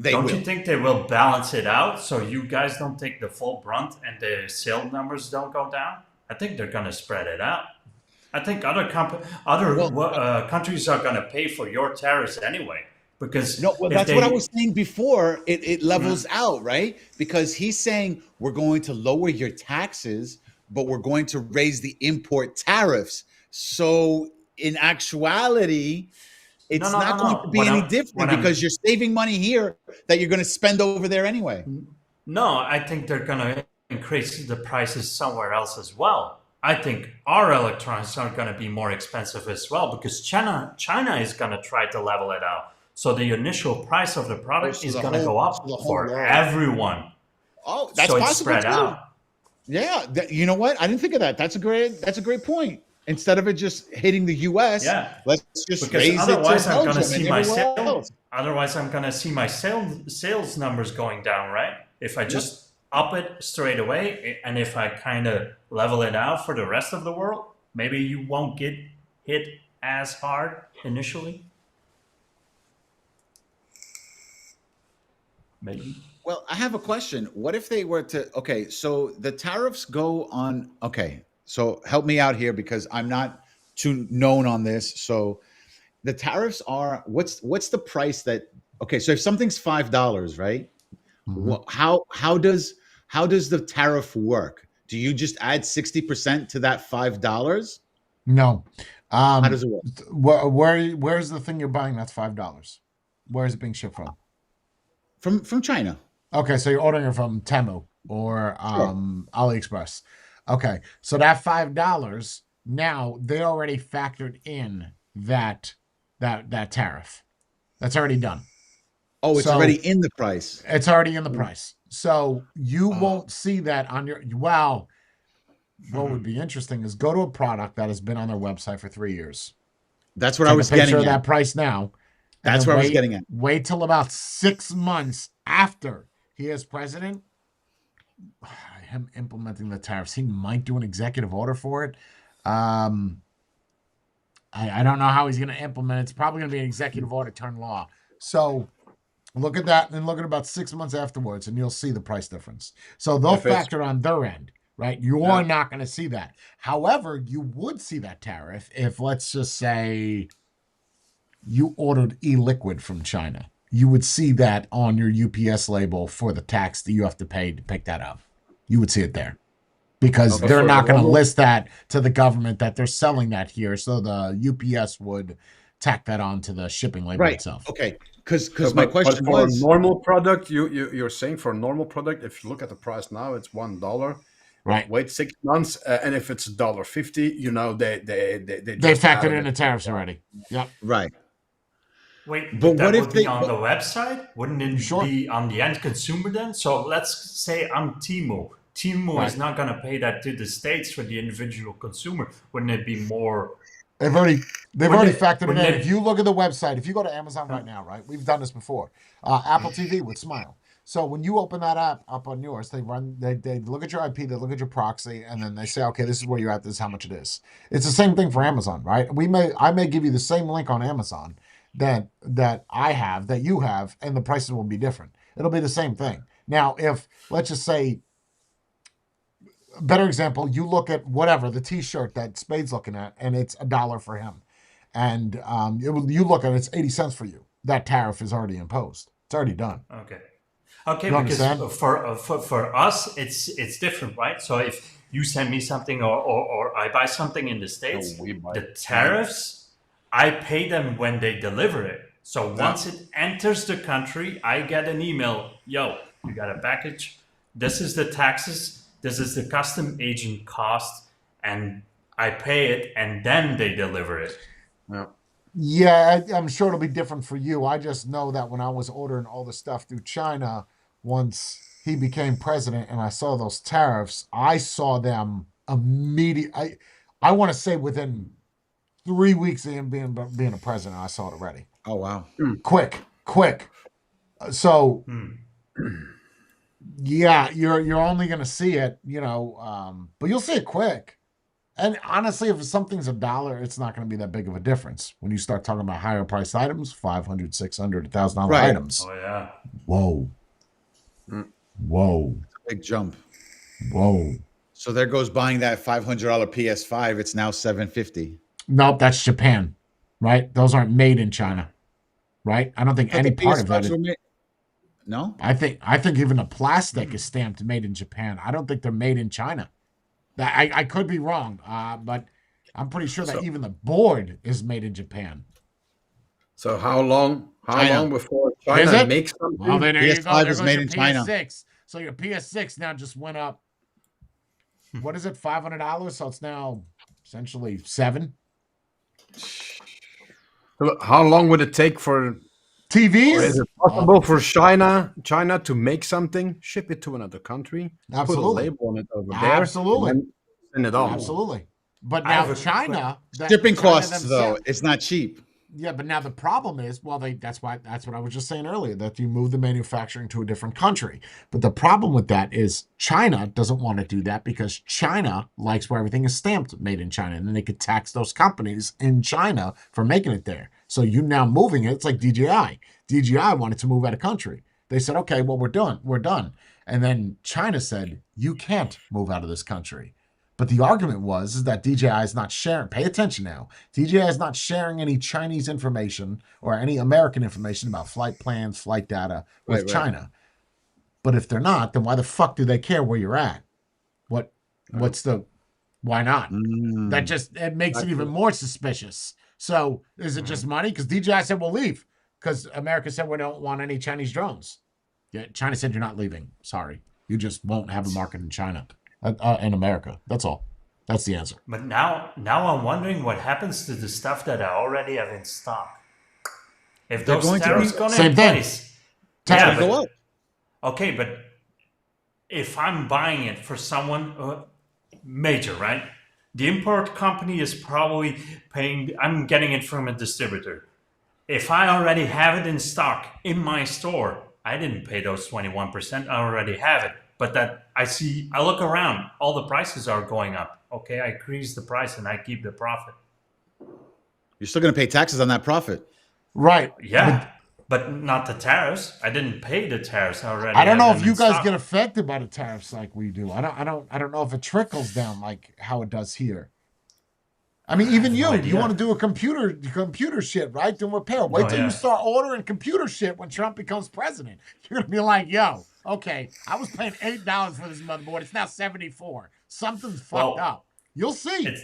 Don't will. You think they will balance it out so you guys don't take the full brunt and the sale numbers don't go down? I think they're going to spread it out. I think other countries are going to pay for your tariffs anyway. Because that's what I was saying before. It levels out, right? Because he's saying we're going to lower your taxes, but we're going to raise the import tariffs. So in actuality, it's not going to be any different because you're saving money here that you're going to spend over there anyway. No, I think they're going to increase the prices somewhere else as well. I think our electronics are going to be more expensive as well because China is going to try to level it out. So the initial price of the product is going to go up for everyone. Oh, that's so possible it's spread too. out. Yeah, you know what? I didn't think of that. That's a great point. Instead of it just hitting the U.S., let's just raise it to Belgium. Otherwise, I'm going to see my sales numbers going down, right? If I just up it straight away, and if I kind of level it out for the rest of the world, maybe you won't get hit as hard initially. Maybe. Well, I have a question. What if they were to, so the tariffs go on, so help me out here because I'm not too known on this. So the tariffs are, what's the price that, so if something's $5, right? Mm-hmm. How does the tariff work? Do you just add 60% to that $5? No. How does it work? Where's the thing you're buying that's $5? Where is it being shipped from? From China. Okay, so you're ordering it from Temu or AliExpress. Okay, so that $5 now they already factored in that tariff. That's already done. Oh, it's already in the price. It's already in the price. So you won't see that on your. Well, what would be interesting is go to a product that has been on their website for 3 years. That's what I was getting at. That price now. That's what I was getting at. Wait till about 6 months after he is president. Him implementing the tariffs, he might do an executive order for it. I don't know how he's going to implement it. It's probably going to be an executive order turned law. So look at that and look at about 6 months afterwards, and you'll see the price difference. So they'll factor on their end, right? You're not going to see that. However, you would see that tariff if, let's just say, you ordered e-liquid from China. You would see that on your UPS label for the tax that you have to pay to pick that up. You would see it there because they're not going to list that to the government that they're selling that here. So the UPS would tack that on to the shipping label itself. Okay. Because my question for was a normal product, you're saying for a normal product, if you look at the price now, it's $1. Right. Wait 6 months, and if it's $1.50, they factored in the tariffs already. Yep. Right. Wait, but what if they on the website? Wouldn't it be on the end consumer then? So let's say I'm Temu. Temu is not going to pay that to the States for the individual consumer. Wouldn't it be more? They've already factored it in. If you look at the website, if you go to Amazon right now, right, we've done this before. Apple TV with Smile. So when you open that app up on yours, they look at your IP, they look at your proxy, and then they say, okay, this is where you're at, this is how much it is. It's the same thing for Amazon, right? I may give you the same link on Amazon that I have, that you have, and the prices will be different. It'll be the same thing. Now, if, let's just say, a better example, you look at whatever, the t-shirt that Spade's looking at, and it's $1 for him. And you look at it, it's 80 cents for you. That tariff is already imposed. It's already done. Okay, because for us, it's different, right? So if you send me something or I buy something in the States, the tariffs, I pay them when they deliver it. So once it enters the country, I get an email, yo, you got a package. This is the taxes. This is the custom agent cost. And I pay it, and then they deliver it. Yeah, I'm sure it'll be different for you. I just know that when I was ordering all the stuff through China, once he became president and I saw those tariffs, I saw them immediately. I want to say within 3 weeks of him being a president, I saw it already. Oh, wow. Quick. So, yeah, you're only going to see it, but you'll see it quick. And honestly, if something's $1, it's not going to be that big of a difference. When you start talking about higher priced items, $500, $600, $1,000 items. Oh, yeah. Whoa. Big jump. Whoa. So there goes buying that $500 PS5. It's now $750. Nope, that's Japan, right? Those aren't made in China, right? I don't think any part of that is. No? I think even the plastic is stamped made in Japan. I don't think they're made in China. I could be wrong, but I'm pretty sure that even the board is made in Japan. So how long before China makes something? Well, then there you go. There is made in China. PS6. So your PS6 now just went up. What is it? $500. So it's now essentially $7. How long would it take for TVs? Or is it possible for China to make something, ship it to another country, absolutely, put a label on it over there, absolutely, and send it on? Absolutely. But now China, shipping costs though, it's not cheap. Yeah, but now the problem is, that's what I was just saying earlier, that you move the manufacturing to a different country. But the problem with that is China doesn't want to do that because China likes where everything is stamped made in China, and then they could tax those companies in China for making it there. So you now moving it, it's like DJI. DJI wanted to move out of country. They said, okay, well, we're done. And then China said, you can't move out of this country. But the argument is that DJI is not sharing. Pay attention now. DJI is not sharing any Chinese information or any American information about flight plans, flight data with China. But if they're not, then why the fuck do they care where you're at? Why not? It makes it even more suspicious. So is it just money? Because DJI said we'll leave because America said we don't want any Chinese drones. Yeah, China said you're not leaving. Sorry, you just won't have a market in China. In America. That's all. That's the answer. But now I'm wondering what happens to the stuff that I already have in stock. If those tariffs go in place, go up. Okay, but if I'm buying it for someone major, right? The import company is probably paying. I'm getting it from a distributor. If I already have it in stock in my store, I didn't pay those 21%. I already have it. But that I look around, all the prices are going up. Okay, I increase the price and I keep the profit. You're still going to pay taxes on that profit. Right. Yeah, but not the tariffs. I didn't pay the tariffs already. I don't know if you guys get affected by the tariffs like we do. I don't know if it trickles down like how it does here. I mean, even you want to do a computer shit, right? Then repair. Wait till you start ordering computer shit when Trump becomes president. You're gonna be like, yo, okay, I was paying $8 for this motherboard. It's now $74. Something's fucked up. You'll see.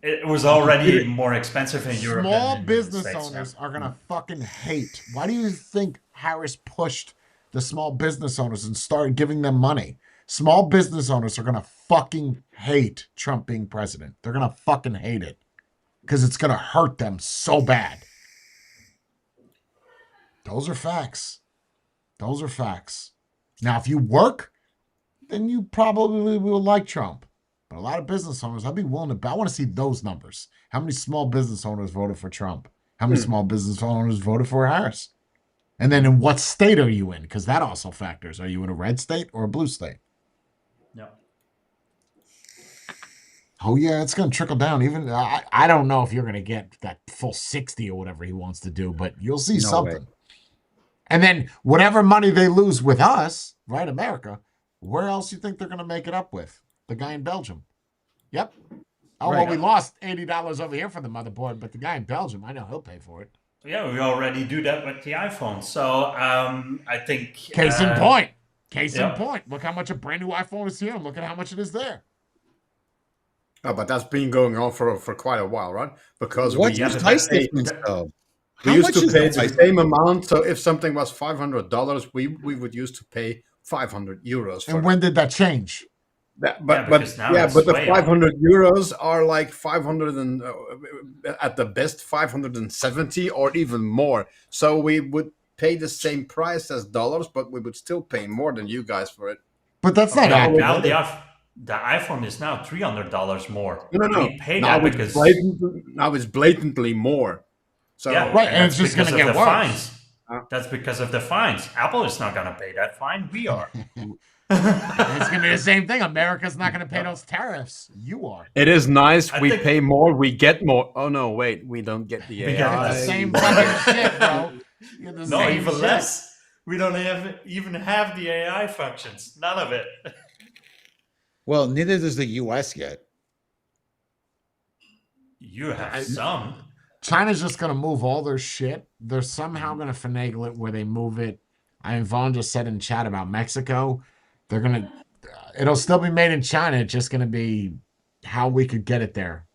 It was already more expensive in Europe Small than in the United business States, owners yeah. are gonna fucking hate. Why do you think Harris pushed the small business owners and started giving them money? Small business owners are gonna fucking hate Trump being president. They're gonna fucking hate it because it's gonna hurt them so bad. Those are facts. Those are facts. Now, if you work, then you probably will like Trump. But a lot of business owners, I'd be willing to bet. I want to see those numbers. How many small business owners voted for Trump? How many small business owners voted for Harris? And then in what state are you in? Because that also factors. Are you in a red state or a blue state? No. Oh, yeah, it's going to trickle down. Even I don't know if you're going to get that full 60 or whatever he wants to do, but you'll see something. Way. And then whatever money they lose with us, right, America, where else do you think they're going to make it up with? The guy in Belgium. Yep. Oh, right. Well, we lost $80 over here for the motherboard, but the guy in Belgium, I know he'll pay for it. Yeah, we already do that with the iPhone. So I think... Case in point. Case in point. Look how much a brand new iPhone is here and look at how much it is there. Oh, but that's been going on for quite a while, right? Because what's the price difference, though? We used to pay the same amount. So if something was $500, we would used to pay 500 euros. And when did that change? But the 500 euros are like 500 and at the best 570 or even more. So we would pay the same price as dollars, but we would still pay more than you guys for it. But that's not accurate. Now the iPhone is now $300 more. No. We pay now that because now it's blatantly more. So yeah, right, and it's just going to get worse. Fines. That's because of the fines. Apple is not going to pay that fine. We are. It's going to be the same thing. America's not going to pay those tariffs. You are. It is nice. We pay more. We get more. Oh, no, wait. We don't get the AI. We get the same fucking shit, bro. No, even less. We don't even have the AI functions. None of it. Well, neither does the U.S. yet. You have some. China's just going to move all their shit. They're somehow going to finagle it where they move it. I mean, Vaughn just said in chat about Mexico. They're going to, it'll still be made in China. It's just going to be how we could get it there.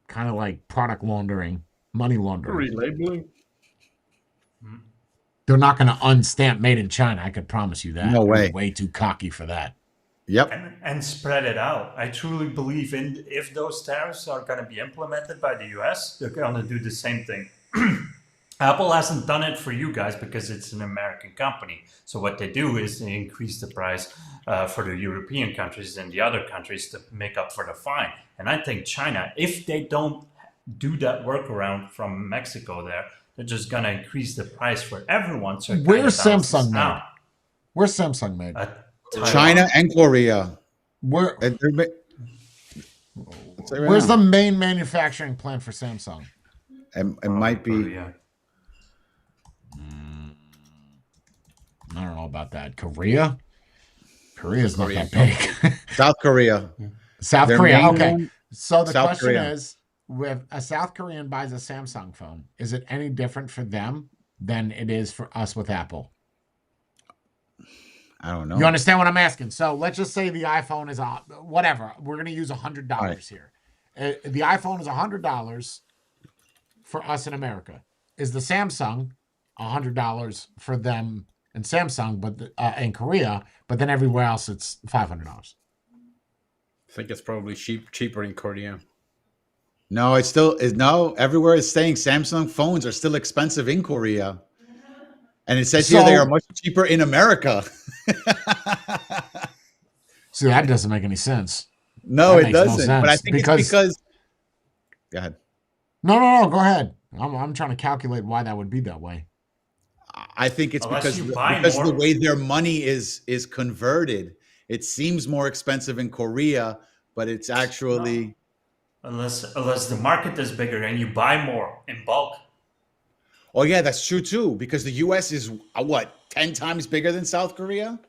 Kind of like product laundering, money laundering. Relabeling. They're not going to unstamp made in China. I could promise you that. No way. They're way too cocky for that. Yep. And spread it out. I truly believe if those tariffs are going to be implemented by the US, they're going to do the same thing. Apple hasn't done it for you guys because it's an American company. So what they do is they increase the price for the European countries and the other countries to make up for the fine. And I think China, if they don't do that workaround from Mexico there, they're just going to increase the price for everyone. So where's Samsung made? Where's Samsung made? China and Korea. Where's the main manufacturing plant for Samsung? It might be. Korea. I don't know about that. Korea? Korea's not that big. South Korea. South Korea. Okay. So the question Korea. is, if a South Korean buys a Samsung phone, is it any different for them than it is for us with Apple? I don't know. You understand what I'm asking? So let's just say the iPhone is whatever. We're going to use $100 here. The iPhone is $100 for us in America. Is the Samsung $100 for them in Samsung, but in Korea, but then everywhere else it's $500? I think it's probably cheaper in Korea. No, it still is. No, everywhere it's saying Samsung phones are still expensive in Korea. And it says here they are much cheaper in America. See, that doesn't make any sense. No, it doesn't. But I think it's because. Go ahead. No. Go ahead. I'm trying to calculate why that would be that way. I think it's because of the way their money is converted. It seems more expensive in Korea, but it's actually. No. Unless the market is bigger and you buy more in bulk. Oh, yeah, that's true, too, because the U.S. is, 10 times bigger than South Korea?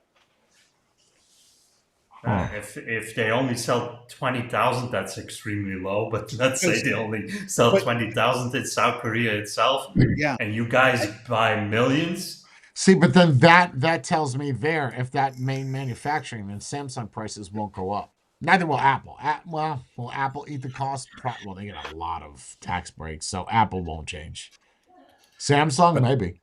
If they only sell 20,000, that's extremely low. But let's say they only sell 20,000 in South Korea itself, and you guys buy millions. See, but then that tells me if that main manufacturing, then Samsung prices won't go up. Neither will Apple. Well, will Apple eat the cost? Well, they get a lot of tax breaks, so Apple won't change. Samsung, maybe.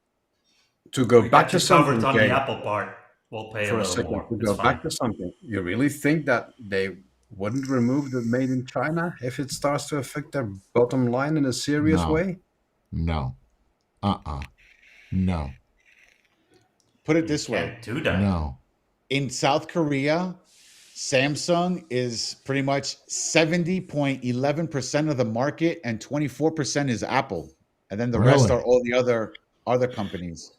To go We back got to you covered something, on Jay, the Apple part. We'll pay for a a little second, more. to It's go fine. back to something, you really think that they wouldn't remove the made in China if it starts to affect their bottom line in a serious No. way? No. No. Put it this way. Can't do that. No. In South Korea, Samsung is pretty much 70.11% of the market, and 24% is Apple, and then the rest Really? are all the other companies.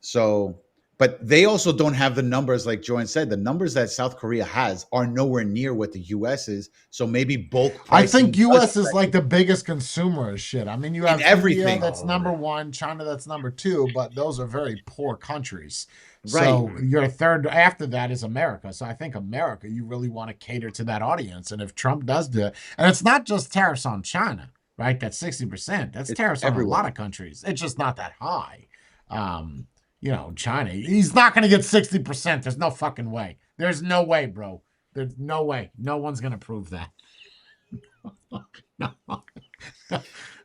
So, but they also don't have the numbers, like Jordan said. The numbers that South Korea has are nowhere near what the U.S. is. So maybe bulk I pricing. think U.S. is like the biggest consumer of shit. I mean, you have everything. India that's number one, China that's number two, but those are very poor countries. Right. So your third after that is America. So I think America, you really want to cater to that audience. And if Trump does do it, and it's not just tariffs on China, right? That's 60%. That's tariffs on a lot of countries. It's just not that high. China, he's not going to get 60%. There's no fucking way. There's no way, bro. There's no way. No one's going to prove that.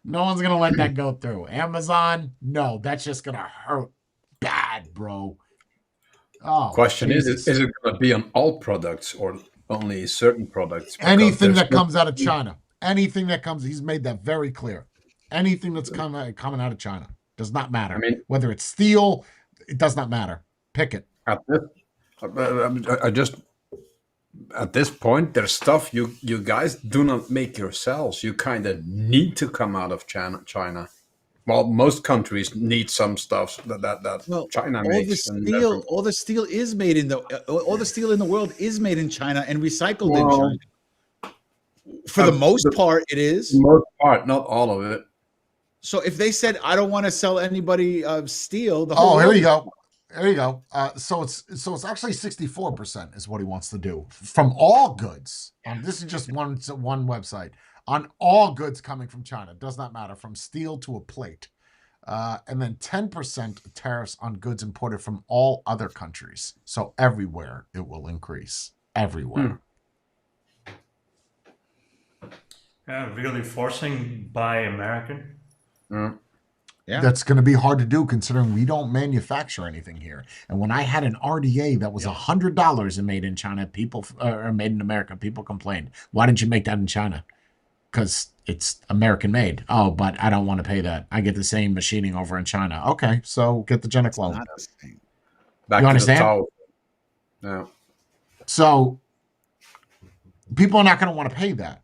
No one's going to let that go through. Amazon, no, that's just going to hurt bad, bro. Oh, question is it going to be on all products or only certain products? Anything that comes out of China. Anything that comes, he's made that very clear. Anything that's coming out of China does not matter. I mean, whether it's steel, it does not matter. Pick it. At this point, there's stuff you guys do not make yourselves. You kind of need to come out of China. Well, most countries need some stuff that China makes. All the steel is made in all the steel in the world is made in China and recycled in China. For the most part, it is. Most part, not all of it. So if they said, "I don't want to sell anybody steel," here you go. There you go. So it's actually 64% is what he wants to do from all goods. This is just one website on all goods coming from China. Does not matter from steel to a plate, and then 10% tariffs on goods imported from all other countries. So everywhere it will increase. Everywhere. Really forcing Buy American. Yeah. That's going to be hard to do considering we don't manufacture anything here. And when I had an RDA that was $100 and made in China, or made in America, people complained. Why didn't you make that in China? Because it's American made. Oh, but I don't want to pay that. I get the same machining over in China. Okay, so get the Genoclone. You understand? No. So people are not going to want to pay that.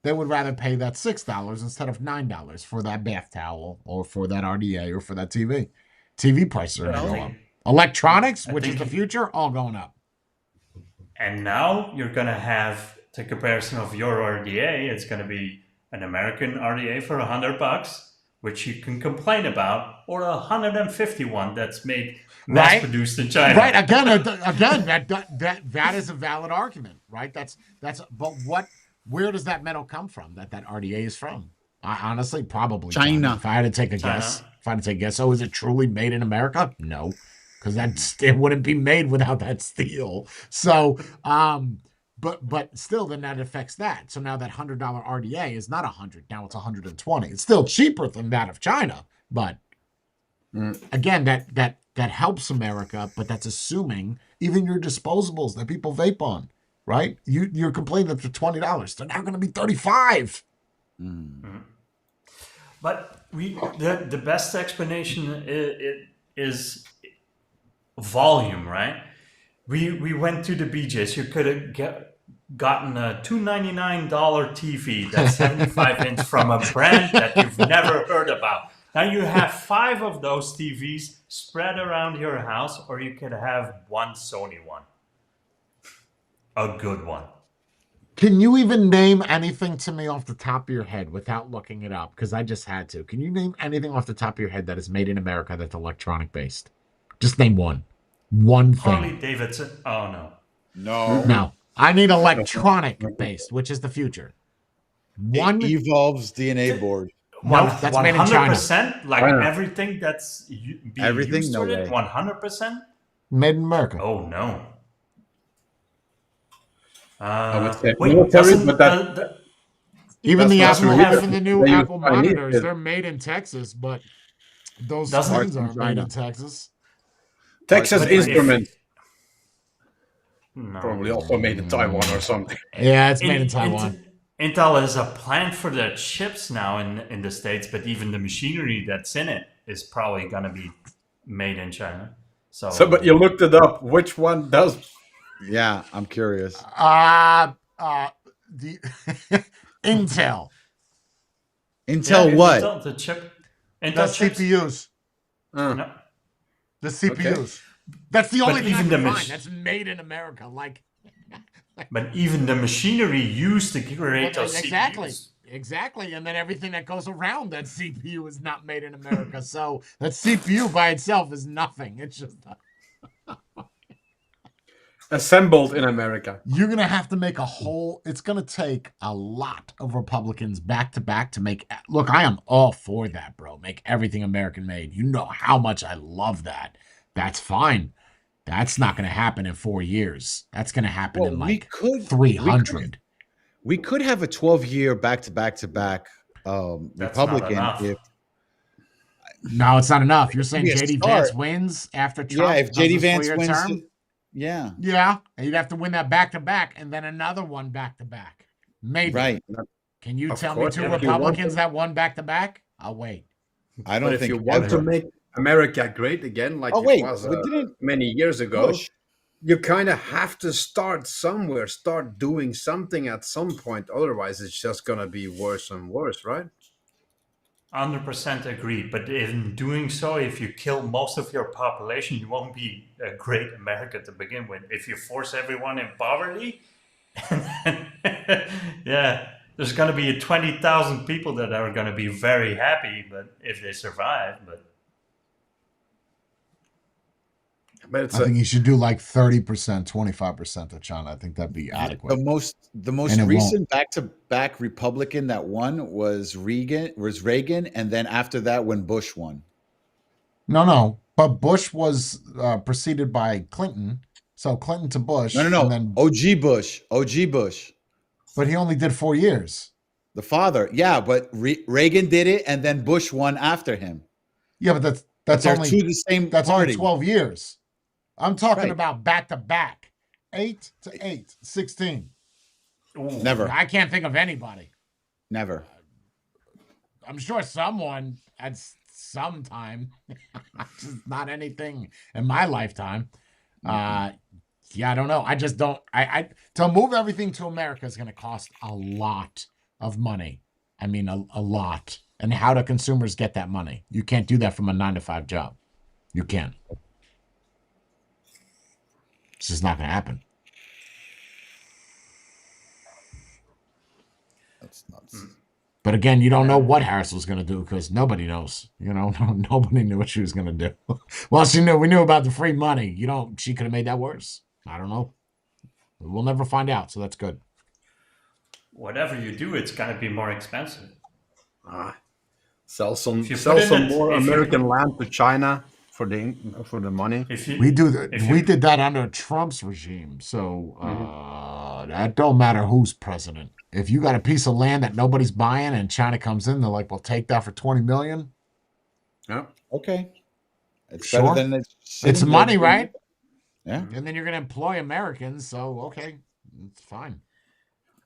They would rather pay that $6 instead of $9 for that bath towel or for that RDA or for that TV. TV prices are going to go up. Electronics, which is the future, all going up. And now you're going to have the comparison of your RDA. It's going to be an American RDA for $100, which you can complain about, or a $151 that's made mass produced in China. Right. Again, that is a valid argument, right? But where does that metal come from that RDA is from? Honestly, probably China. If I had to take a guess. So is it truly made in America? No, because it wouldn't be made without that steel. So, but still, then that affects that. So now that $100 RDA is not $100. Now it's $120. It's still cheaper than that of China. But again, that helps America, but that's assuming even your disposables that people vape on. Right? You're complaining that they're $20. They're now going to be $35. Mm-hmm. But the best explanation is volume, right? We went to the BJ's. You could have gotten a $299 TV that's 75-inch from a brand that you've never heard about. Now you have 5 of those TVs spread around your house, or you could have one Sony one. A good one. Can you even name anything to me off the top of your head without looking it up? Because I just had to. Can you name anything off the top of your head that is made in America that's electronic based? Just name one. One thing. Harley Davidson. Oh, no. No. I need electronic based, which is the future. Evolve's DNA board. No, that's made in China. 100%? Like everything that's being used no with way. it? 100%? Made in America. Oh, no. I would say Wait, military, but even the that's Apple, not true. even the new They use Apple Chinese monitors, shit. they're made in Texas, but those Doesn't- screens Parts from aren't made in China. Texas. Texas But Instruments, no. probably also made in Taiwan or something. Yeah, it's made in Taiwan. Intel has a plant for their chips now in the States, but even the machinery that's in it is probably going to be made in China. So, but you looked it up. Which one does? Yeah, I'm curious. The Intel. Intel Yeah, what? Intel, the chip. Intel That's chips. CPUs. No. The CPUs. That's the only But thing I even can the find. mach- That's made in America. Like But even the machinery used to create those exactly. CPUs. Exactly. And then everything that goes around that CPU is not made in America. So that CPU by itself is nothing. It's just Assembled in America. you're gonna have to make a whole. It's gonna take a lot of Republicans back to back to make. Look, I am all for that, bro. Make everything American made. You know how much I love that. That's fine. That's not gonna happen in 4 years. That's gonna happen in like 300. We could have a 12-year back-to-back-to-back That's not Republican. enough. No, it's not enough. You're saying Be a JD start. Vance wins after Trump? Yeah, if does JD his Vance 4-year wins, term? yeah, Yeah, and you'd have to win that back to back, and then another one back to back. Maybe. right. Can you Of tell course, me two if you want Republicans that won back to back? I'll wait. I don't But if think you want ever. to make America great again, like wait, it was we didn't many years ago, push. you kind of have to start somewhere, start doing something at some point. Otherwise, it's just going to be worse and worse, right? 100% agree. But in doing so, if you kill most of your population, you won't be a great America to begin with. If you force everyone in poverty, yeah, there's going to be 20,000 people that are going to be very happy, but if they survive, but it's I think you should do like 30%, 25% of China. I think that'd be adequate. The most And it recent back-to-back Republican that won was Reagan, and then after that when Bush won. No. But Bush was preceded by Clinton. So Clinton to Bush. No. And then, OG Bush. but he only did 4 years. The father. Yeah, but Reagan did it, and then Bush won after him. Yeah, but that's They're only two the same that's party. only 12 years. I'm talking Right. about back to back. 8 to 8, 16. Never. I can't think of anybody. Never. I'm sure someone at some time, just not anything in my lifetime. Yeah, I don't know. I just don't. I to move everything to America is going to cost a lot of money. I mean, a lot. And how do consumers get that money? You can't do that from a 9-to-5 job. You can't. It's just not going to happen. That's nuts. But again, you don't know what Harris was going to do because nobody knows. You know, nobody knew what she was going to do. Well, she knew. We knew about the free money. You know, she could have made that worse. I don't know. We'll never find out. So that's good. whatever you do, it's going to be more expensive. Sell some you sell put in some it- more if you- American land to China for the money. If you, We if you- did that under Trump's regime. So that don't matter who's president. If you got a piece of land that nobody's buying and China comes in, they're like, "Well, take that for 20 million." Yeah. Okay. It's Sure. better than It's money, right? Yeah. And then you're going to employ Americans, so okay, it's fine.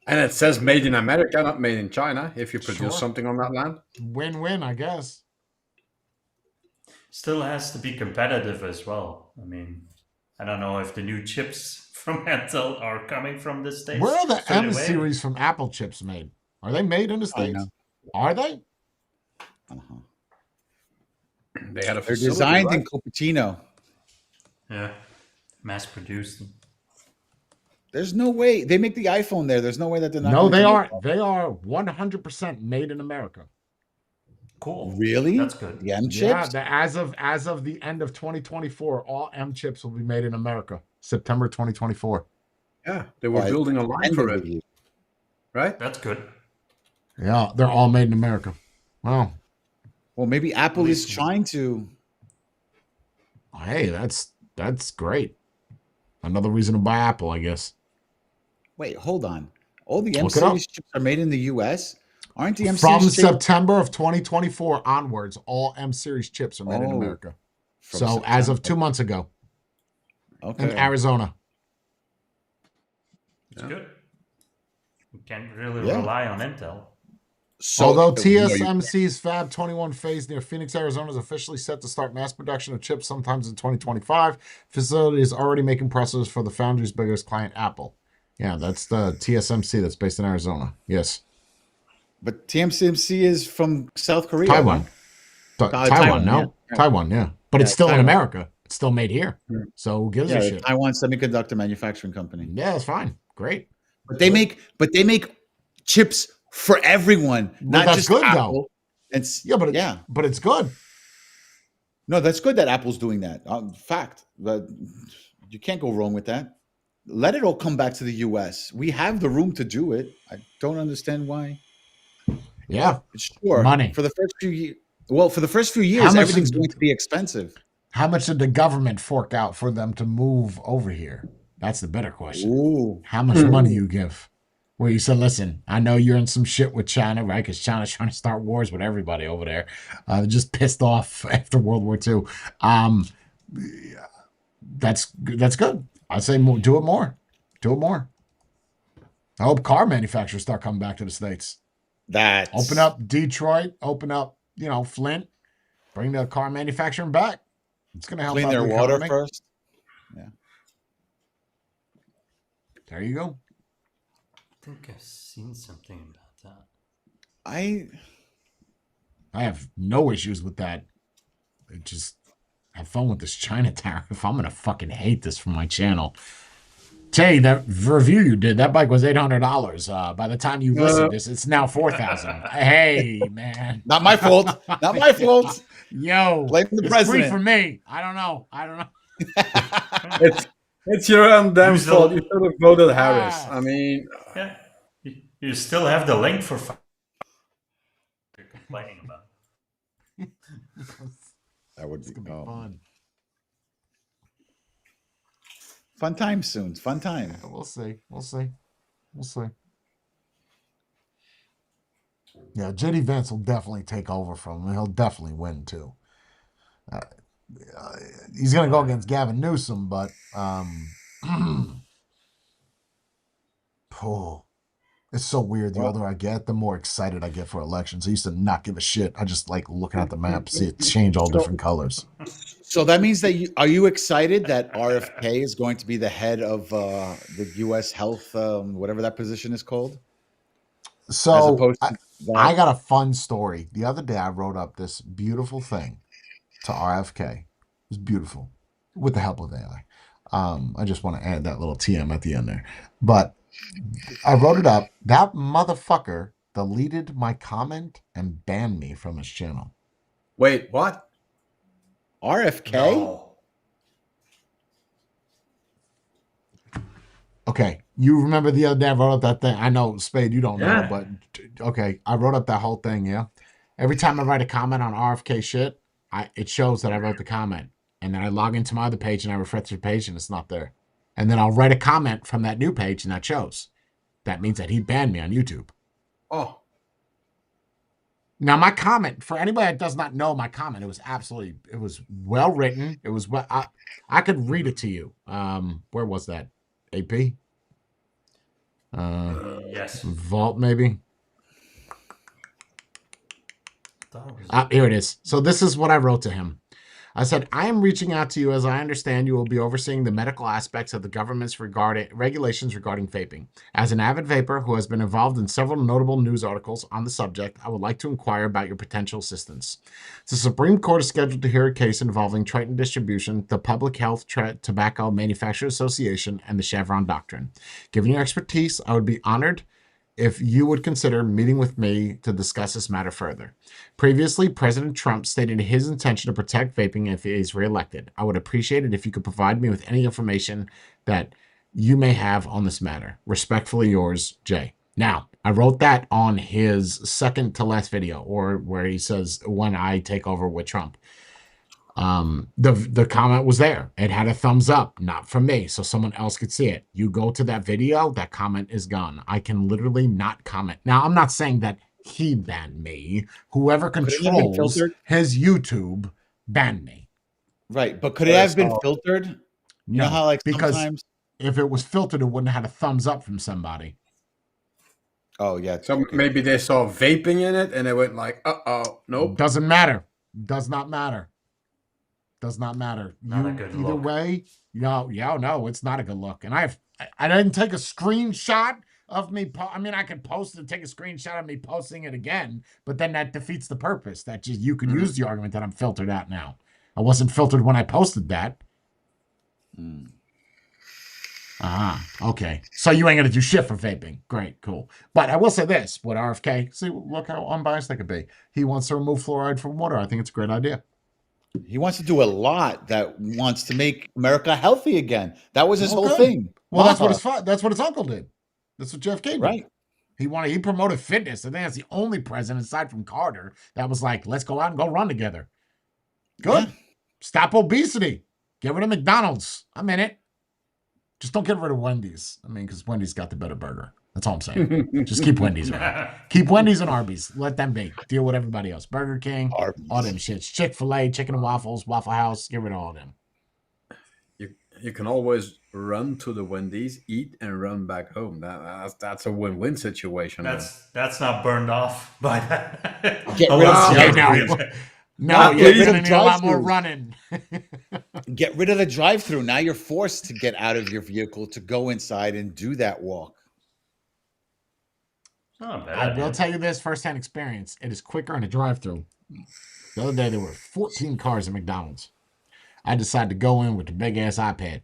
And it says made in America, not made in China, if you produce Sure. something on that land. Win-win, I guess. still has to be competitive as well. I mean, I don't know if the new chips from Intel are coming from the States. Where are the straight M away. series from Apple chips made? Are they made in the States? Are they? Uh-huh. They had a They're facility, designed right? in Cupertino. Yeah, mass produced. There's no way they make the iPhone there. There's no way that they're not. No, gonna they do are. it. They are 100% made in America. Cool. Really? That's good. The M Yeah, chips. as of the end of 2024, all M chips will be made in America. September 2024. Yeah, they were Right. building a line for it, Ended right? That's good. Yeah, they're all made in America. Wow. Well, maybe Apple is trying to. Hey, that's great. Another reason to buy Apple, I guess. Wait, hold on. All the M series chips are made in the U.S. Aren't the M from series September of 2024 onwards? All M series chips are made in America. So September. As of 2 months ago, in Arizona. It's good. We can't really rely on Intel. So, although TSMC's Fab 21 phase near Phoenix, Arizona is officially set to start mass production of chips sometimes in 2025, facility is already making processors for the foundry's biggest client, Apple. Yeah, that's the TSMC that's based in Arizona. Yes. But TSMC is from South Korea. Taiwan. Taiwan, no. Yeah. Taiwan, yeah. But it's still in America. It's still made here. Yeah. So who gives a shit? Taiwan Semiconductor Manufacturing Company. Yeah, that's fine. Great. But they make chips for everyone, not just good, Apple. But it's good. No, that's good that Apple's doing that. Fact. But you can't go wrong with that. Let it all come back to the U.S. We have the room to do it. I don't understand why. Yeah. Sure. Money. For the first few years. Well, for the first few years, everything's going to be expensive. How much did the government fork out for them to move over here? That's the better question. Ooh. How much money you give? Where you said, listen, I know you're in some shit with China, right? Because China's trying to start wars with everybody over there. Just pissed off after World War II. That's good. I'd say do it more. Do it more. I hope car manufacturers start coming back to the States. Open up Detroit. Open up, Flint. Bring the car manufacturing back. It's going to help clean their water first. Yeah. There you go. I think I've seen something about that. I have no issues with that. Just have fun with this China tariff. I'm gonna fucking hate this for my channel. Jay, that review you did, that bike was $800. By the time you listen to this, it's now $4,000. Hey, man. Not my fault. Not my fault. Yo, blame the president. Free for me. I don't know. It's your own damn fault. You should have voted Harris. I mean, yeah, you still have the link for you're complaining about. That would be fun. Fun time soon. Fun time. Yeah, we'll see. Yeah, JD Vance will definitely take over from him. He'll definitely win too. He's gonna go against Gavin Newsom, but it's so weird. The older I get, the more excited I get for elections. I used to not give a shit. I just like looking at the map, see it change all different colors. So that means that are you excited that RFK is going to be the head of the U.S. Health, whatever that position is called? So I got a fun story. The other day I wrote up this beautiful thing to RFK. It was beautiful with the help of AI. I just want to add that little TM at the end there. But I wrote it up. That motherfucker deleted my comment and banned me from his channel. Wait, what? RFK? No. Okay. You remember the other day I wrote up that thing? I know, Spade, you don't know, but okay. I wrote up that whole thing, yeah? Every time I write a comment on RFK shit, it shows that I wrote the comment. And then I log into my other page and I refresh the page and it's not there. And then I'll write a comment from that new page and that shows. That means that he banned me on YouTube. Oh. Now my comment, for anybody that does not know my comment, it was well written. It was I could read it to you. Where was that? AP? Yes. Vault maybe? Here it is. So this is what I wrote to him. I said, I am reaching out to you as I understand you will be overseeing the medical aspects of the government's regulations regarding vaping. As an avid vapor who has been involved in several notable news articles on the subject, I would like to inquire about your potential assistance. The Supreme Court is scheduled to hear a case involving Triton Distribution, the Public Health Tobacco Manufacturers Association, and the Chevron Doctrine. Given your expertise, I would be honored if you would consider meeting with me to discuss this matter further. Previously, President Trump stated his intention to protect vaping if he is reelected. I would appreciate it if you could provide me with any information that you may have on this matter. Respectfully yours, Jay. Now, I wrote that on his second to last video, or where he says, when I take over with Trump. The comment was there. It had a thumbs up, not from me, so someone else could see it. You go to that video, that comment is gone. I can literally not comment. Now, I'm not saying that he banned me. Whoever controls his YouTube banned me. Right, but could it have been filtered? You know how like because sometimes if it was filtered, it wouldn't have had a thumbs up from somebody. Oh yeah. So maybe they saw vaping in it and they went like, nope. Doesn't matter. Does not matter. Does not matter. Not a good either look. way, no, it's not a good look. And I didn't take a screenshot of me. I could post and take a screenshot of me posting it again, but then that defeats the purpose. That just you could use the argument that I'm filtered out now. I wasn't filtered when I posted that. Okay. So you ain't gonna do shit for vaping. Great, cool. But I will say this: with RFK, see, look how unbiased that could be. He wants to remove fluoride from water. I think it's a great idea. He wants to do a lot that wants to make America healthy again. That was his whole thing. Well, that's what his uncle did. That's what JFK did. Right. He promoted fitness. I think that's the only president aside from Carter that was like, let's go out and go run together. Good. Yeah. Stop obesity. Get rid of McDonald's. I'm in it. Just don't get rid of Wendy's. Because Wendy's got the better burger. That's all I'm saying. Just keep Wendy's around. Keep Wendy's and Arby's. Let them be. Deal with everybody else. Burger King, Arby's. All them shits. Chick-fil-A, Chicken and Waffles, Waffle House. Get rid of all of them. You can always run to the Wendy's, eat, and run back home. That's a win-win situation. That's not burned off by that. Get rid of No, you're going to need a lot more running. Get rid of the drive-through. Now you're forced to get out of your vehicle to go inside and do that walk. I will tell you this firsthand experience. It is quicker in a drive-through. The other day, there were 14 cars at McDonald's. I decided to go in with the big-ass iPad.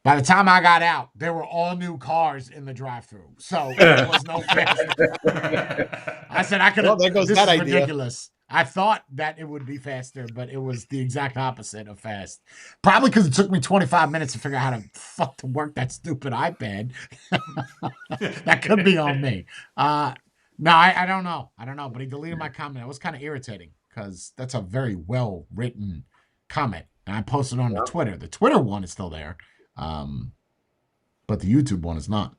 By the time I got out, there were all new cars in the drive-through. So it was no faster. I said, I could have. There goes this that is idea. Ridiculous. I thought that it would be faster, but it was the exact opposite of fast. Probably because it took me 25 minutes to figure out how to fuck to work that stupid iPad. That could be on me. No, I don't know. I don't know, but he deleted my comment. It was kind of irritating because that's a very well-written comment. And I posted on the Twitter. The Twitter one is still there, but the YouTube one is not.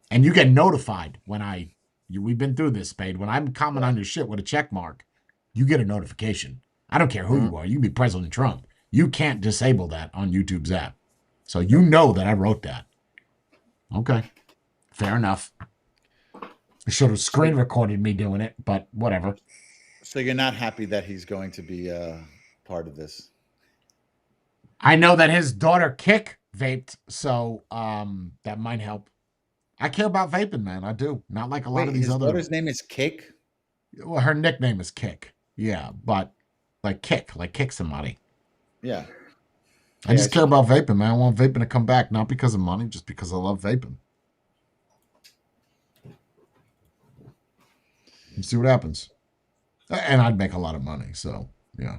And you get notified when we've been through this, Spade. When I'm commenting on your shit with a check mark, you get a notification. I don't care who you are. You can be President Trump. You can't disable that on YouTube's app. So you know that I wrote that. Okay. Fair enough. I should have screen recorded me doing it, but whatever. So you're not happy that he's going to be part of this? I know that his daughter Kick vaped, so that might help. I care about vaping, man. I do. Not like a lot of these other. His daughter's name is Kick? Well, her nickname is Kick. Yeah, but like kick somebody. Yeah. I just care about vaping, man. I want vaping to come back, not because of money, just because I love vaping. You see what happens. And I'd make a lot of money, so yeah.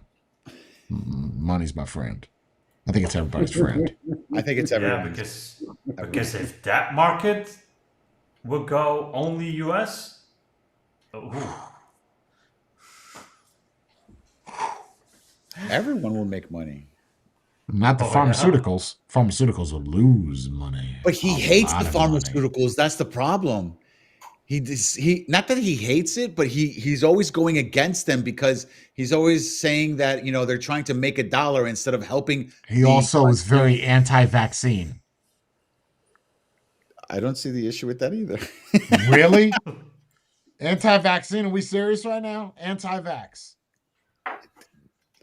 Money's my friend. I think it's everybody's friend. I think it's everybody's. Yeah, because if that market would go only US, everyone will make money. Not the pharmaceuticals. Yeah. Pharmaceuticals will lose money. But he hates the pharmaceuticals. Money. That's the problem. He not that he hates it, but he's always going against them because he's always saying that, they're trying to make $1 instead of helping. He also is very anti-vaccine. I don't see the issue with that either. Really? Anti-vaccine? Are we serious right now? Anti-vax.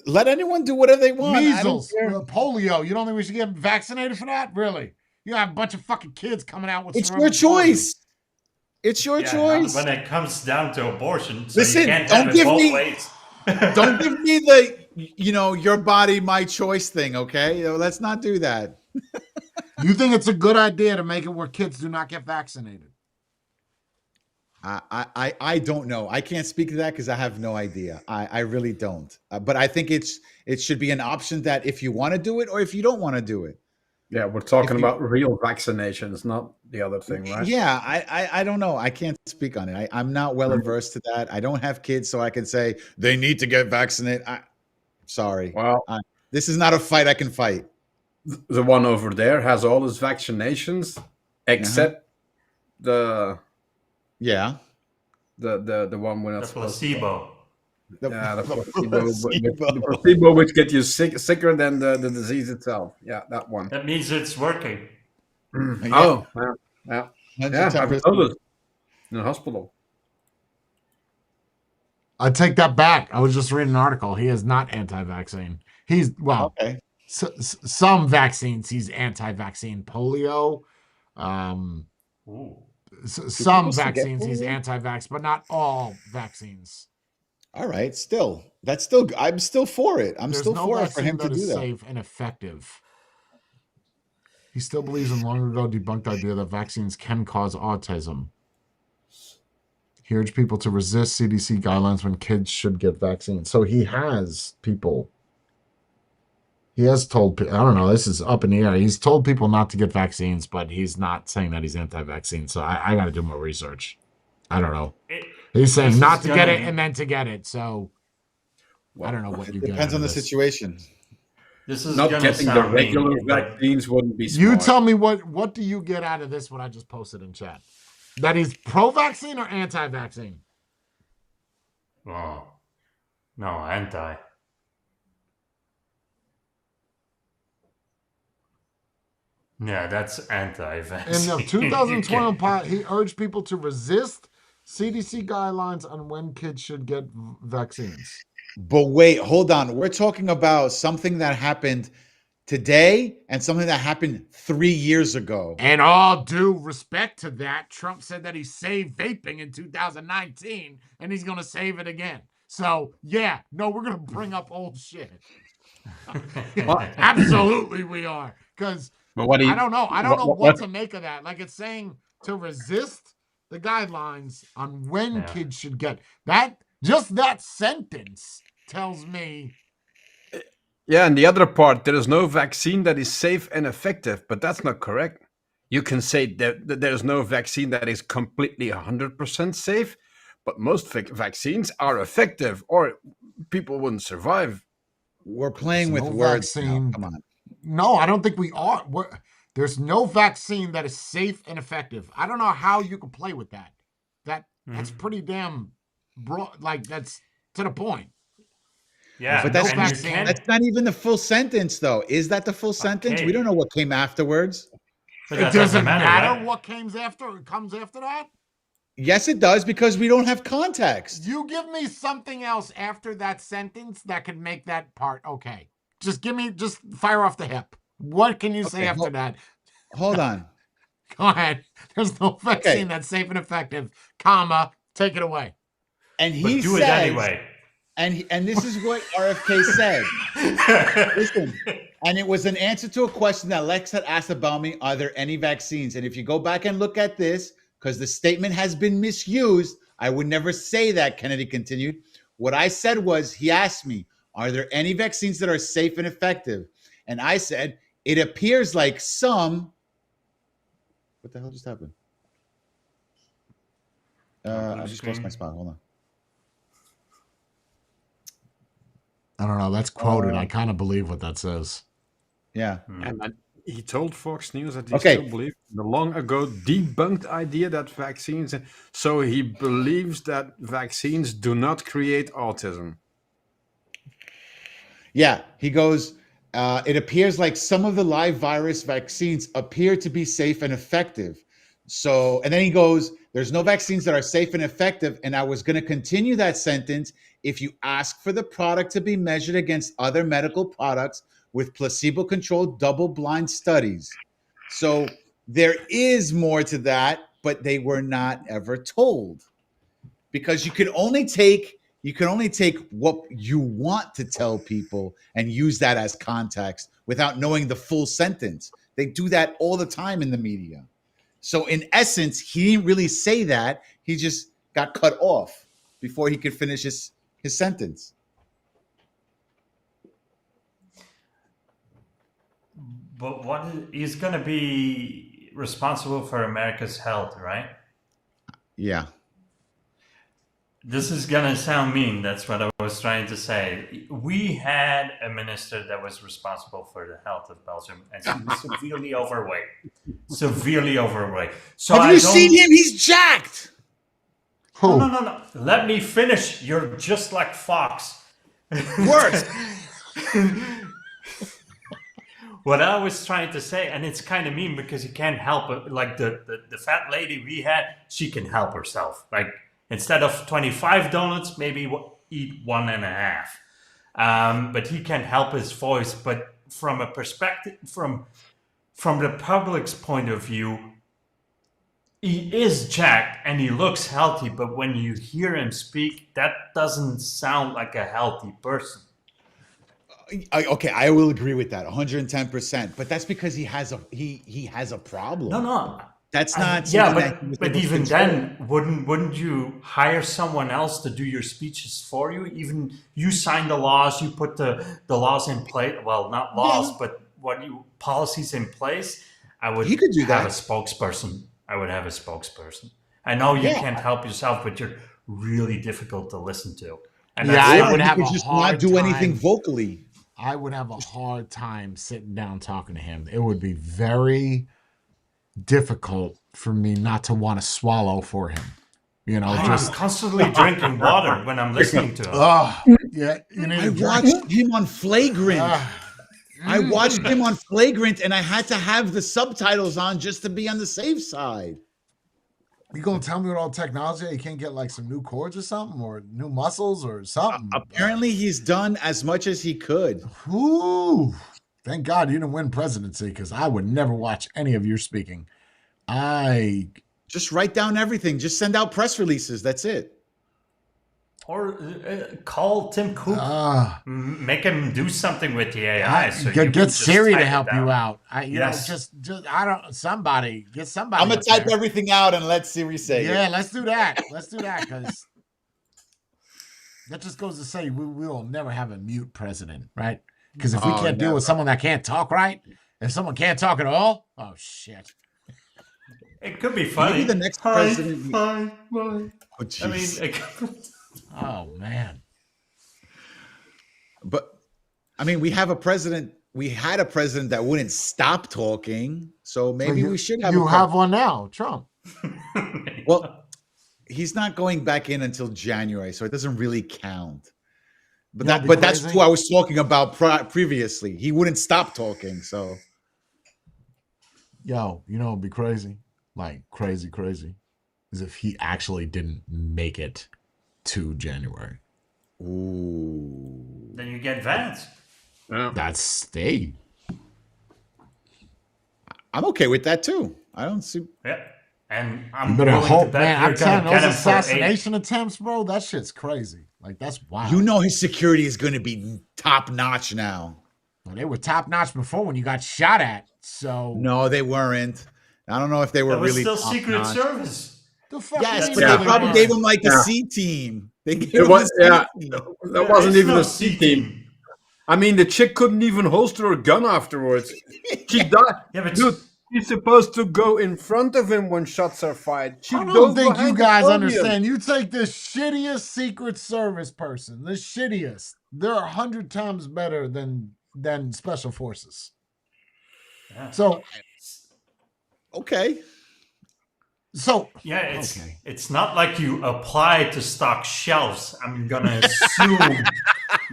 Let anyone do whatever they want. Measles, polio. You don't think we should get vaccinated for that? Really? You have a bunch of fucking kids coming out with. It's your choice. It's your choice. When it comes down to abortion, so listen. You can't have it both ways. Don't give me the your body, my choice thing. Okay, let's not do that. You think it's a good idea to make it where kids do not get vaccinated? I don't know. I can't speak to that because I have no idea. I really don't. But I think it should be an option that if you want to do it or if you don't want to do it. Yeah, we're talking about real vaccinations, not the other thing, right? Yeah, I don't know. I can't speak on it. I'm not well averse to that. I don't have kids, so I can say they need to get vaccinated. Sorry. Well, this is not a fight I can fight. The one over there has all his vaccinations except the one with the placebo. The placebo, which gets you sicker than the disease itself. Yeah, that one. That means it's working. Oh, yeah. I've noticed in the hospital. I take that back. I was just reading an article. He is not anti-vaccine. He's okay. Some vaccines he's anti-vaccine. Polio. Some vaccines he's anti-vax, but not all vaccines. All right, I'm still for it. I'm still for it for him to do that. Safe and effective. He still believes in long ago debunked idea that vaccines can cause autism. He urged people to resist CDC guidelines when kids should get vaccines. So he has told, I don't know, this is up in the air. He's told people not to get vaccines, but he's not saying that he's anti-vaccine. So I got to do more research. I don't know. He's saying not to get it and then to get it. So I don't know what you get. Depends on the situation. This is not getting the regular vaccines wouldn't be smart. You tell me what do you get out of this, what I just posted in chat? That he's pro-vaccine or anti-vaccine? Oh, no, anti. Yeah, that's anti-vaccine. In the 2012 he urged people to resist CDC guidelines on when kids should get vaccines. But wait, hold on. We're talking about something that happened today and something that happened 3 years ago. And all due respect to that, Trump said that he saved vaping in 2019 and he's going to save it again. So, yeah, no, we're going to bring up old shit. Absolutely we are. Because I don't know. I don't know what to make of that. Like, it's saying to resist the guidelines on when kids should get that. Just that sentence tells me. Yeah, and the other part, there is no vaccine that is safe and effective, but that's not correct. You can say that there's no vaccine that is completely 100% safe, but most vaccines are effective, or people wouldn't survive. We're playing with words. Come on. No, I don't think we are. There's no vaccine that is safe and effective. I don't know how you can play with that. That's pretty damn broad. Like, that's to the point. Yeah, but that's not even the full sentence, though. Is that the full sentence? We don't know what came afterwards. But it doesn't matter what comes after that. Yes, it does, because we don't have context. You give me something else after that sentence that could make that part okay. Just fire off the hip. What can you say after that? Hold on. Go ahead. There's no vaccine that's safe and effective, comma, take it away. And he do it anyway. And this is what RFK said. Listen, and it was an answer to a question that Lex had asked about me. Are there any vaccines? And if you go back and look at this, because the statement has been misused, I would never say that, Kennedy continued. What I said was, he asked me, are there any vaccines that are safe and effective? And I said, it appears like some. What the hell just happened? I just lost my spot. Hold on. I don't know. That's quoted. I kind of believe what that says. Yeah. And he told Fox News that he still believes the long ago debunked idea that vaccines. So he believes that vaccines do not create autism. Yeah. He goes, it appears like some of the live virus vaccines appear to be safe and effective. So, and then he goes, there's no vaccines that are safe and effective. And I was going to continue that sentence. If you ask for the product to be measured against other medical products with placebo-controlled double-blind studies. So there is more to that, but they were not ever told. Because you can only take what you want to tell people and use that as context without knowing the full sentence. They do that all the time in the media. So in essence, he didn't really say that. He just got cut off before he could finish his sentence. But he's going to be responsible for America's health, right? Yeah. This is gonna sound mean. That's what I was trying to say. We had a minister that was responsible for the health of Belgium, and she was severely overweight. Severely overweight. So have you seen him? He's jacked. Who? No. Let me finish. You're just like Fox. Worse. What I was trying to say, and it's kind of mean because you can't help it. Like the fat lady we had, she can help herself. Like instead of 25 donuts, maybe eat 1.5. But he can't help his voice. But from a perspective, from the public's point of view, he is jacked and he looks healthy. But when you hear him speak, that doesn't sound like a healthy person. Okay, I will agree with that 110%. But that's because he has a problem. No. That's not. But even then, wouldn't you hire someone else to do your speeches for you? Even you sign the laws, you put the laws in place. Well, not laws, but policies in place. I would have a spokesperson. I would have a spokesperson. I know you can't help yourself, but you're really difficult to listen to. And I would have just not do anything vocally. I would have a hard time sitting down talking to him. It would be very difficult for me not to want to swallow for him. You know, I'm constantly drinking water when I'm listening to him. Yeah, I watched him on Flagrant. I watched him on Flagrant, and I had to have the subtitles on just to be on the safe side. You gonna tell me with all technology you can't get like some new cords or something, or new muscles or something? Apparently, he's done as much as he could. Ooh, thank God you didn't win presidency, because I would never watch any of your speaking. I just write down everything. Just send out press releases. That's it. Or call Tim Cook. Make him do something with the AI. So get Siri to help you out. Just I don't. Somebody get somebody. I'm gonna type everything out and let Siri say it. Yeah, let's do that. Let's do that, because that just goes to say we will never have a mute president, right? Because if we can't deal with someone that can't talk right, if someone can't talk at all, oh shit. It could be funny. Maybe the next president. Oh, geez. I mean. Oh man. But I mean, we had a president that wouldn't stop talking. So maybe we should have. You have one now, Trump. Well, he's not going back in until January, so it doesn't really count. But that's who I was talking about previously. He wouldn't stop talking. So, yo, it'd be crazy, like crazy, is if he actually didn't make it to January. Ooh. Then you get Vance. Yeah. That's I'm okay with that too. I don't see. Yeah, and I'm better hope, to man. I'm telling you, those assassination attempts, bro. That shit's crazy. Like that's wild. You know his security is going to be top notch now. Well, they were top notch before when you got shot at. So no, they weren't. I don't know if they were really still Secret Service. Yes, but they probably gave him like a C team. They gave him that wasn't even a C team. I mean, the chick couldn't even holster her gun afterwards. She died. Yeah, but dude, she's supposed to go in front of him when shots are fired. I don't think you guys understand. You take the shittiest Secret Service person, the shittiest. They're 100 times better than Special Forces. Yeah. So, okay. So yeah, it's not like you apply to stock shelves. I'm gonna assume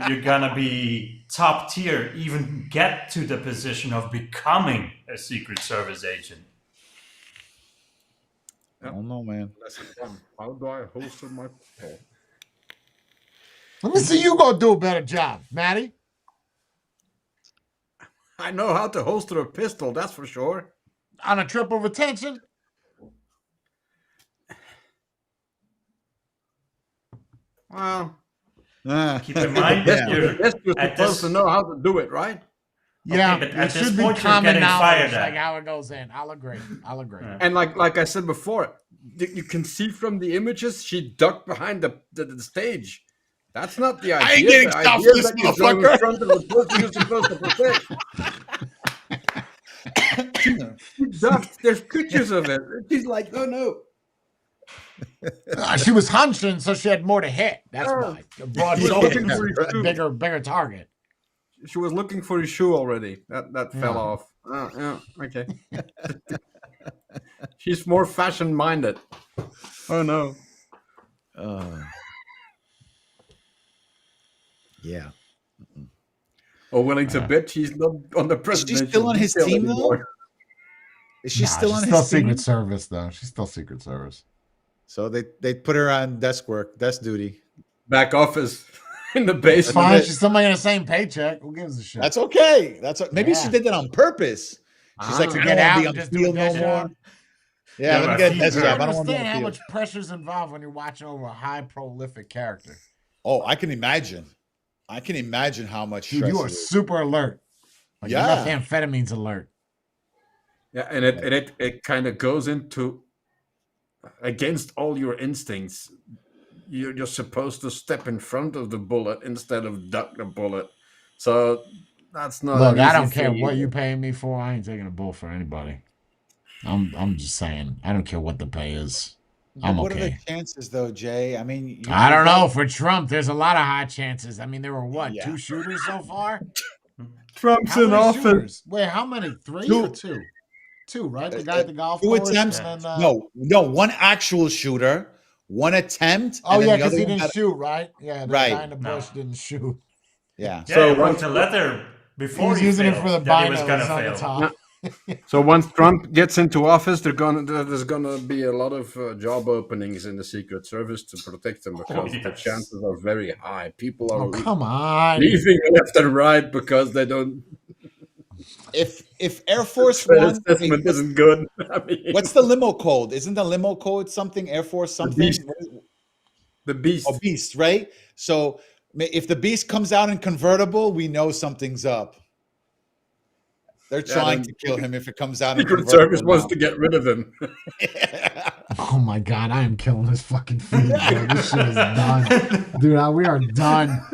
you're gonna be top tier, even get to the position of becoming a Secret Service agent. I don't know, man. How do I holster my pistol? Let me see you go do a better job, Matty. I know how to holster a pistol, that's for sure. On a trip of attention. Well, keep in mind you're supposed to know how to do it, right? Yeah, okay, but at it this should point, be common knowledge, like how it goes in. I'll agree. And like I said before, you can see from the images she ducked behind the stage. That's not the idea. I ain't getting stuff for this motherfucker. In front of the person you're supposed to protect. She ducked. There's pictures of it. She's like, oh no. She was hunching, so she had more to hit. That's why. Broad shoulders, bigger target. She was looking for his shoe already. That fell off. Yeah, okay. She's more fashion-minded. Oh, no. Yeah. Oh, willing to bet she's not on the president. She's still on his team, though? Is she still on his team? Secret Service, though. She's still Secret Service. So they put her on desk duty. Back office in the basement. It's fine. She's still making the same paycheck. Who gives a shit? That's okay. Maybe she did that on purpose. She's like, to get out and just do no more. Yeah, let me get a desk job. I don't understand how much pressure's involved when you're watching over a high prolific character. Oh, I can imagine. I can imagine how much stress. Dude, you are super alert. Like your methamphetamine's alert. Yeah, and it kind of goes into against all your instincts. You're just supposed to step in front of the bullet instead of duck the bullet. So that's not. Look, I don't care what you paying me for. I ain't taking a bullet for anybody. I'm just saying. I don't care what the pay is. I'm what okay. What are the chances, though, Jay? I mean, I don't know. For Trump, there's a lot of high chances. I mean, there were 2 shooters so far? Trump's in office. Shooters? Wait, how many? 3 or 2? 2, right? The guy at the golf course. 2 attempts. No, 1 actual shooter, 1 attempt. Oh, yeah, because he didn't shoot, right? Yeah, the guy in the bush didn't shoot. Yeah. So he wrote a letter before he was using it for the binos on the top. So once Trump gets into office, there's gonna be a lot of job openings in the Secret Service to protect them because the chances are very high. People are leaving left and right because they don't. If Air Force One assessment isn't good. I mean, what's the limo code? Isn't the limo code something Air Force something? The Beast. Oh, Beast, right? So if the Beast comes out in convertible, we know something's up. They're trying to kill him if it comes out. Secret Service wants to get rid of him. Oh my God, I am killing this fucking feed. This shit is done. Dude, we are done.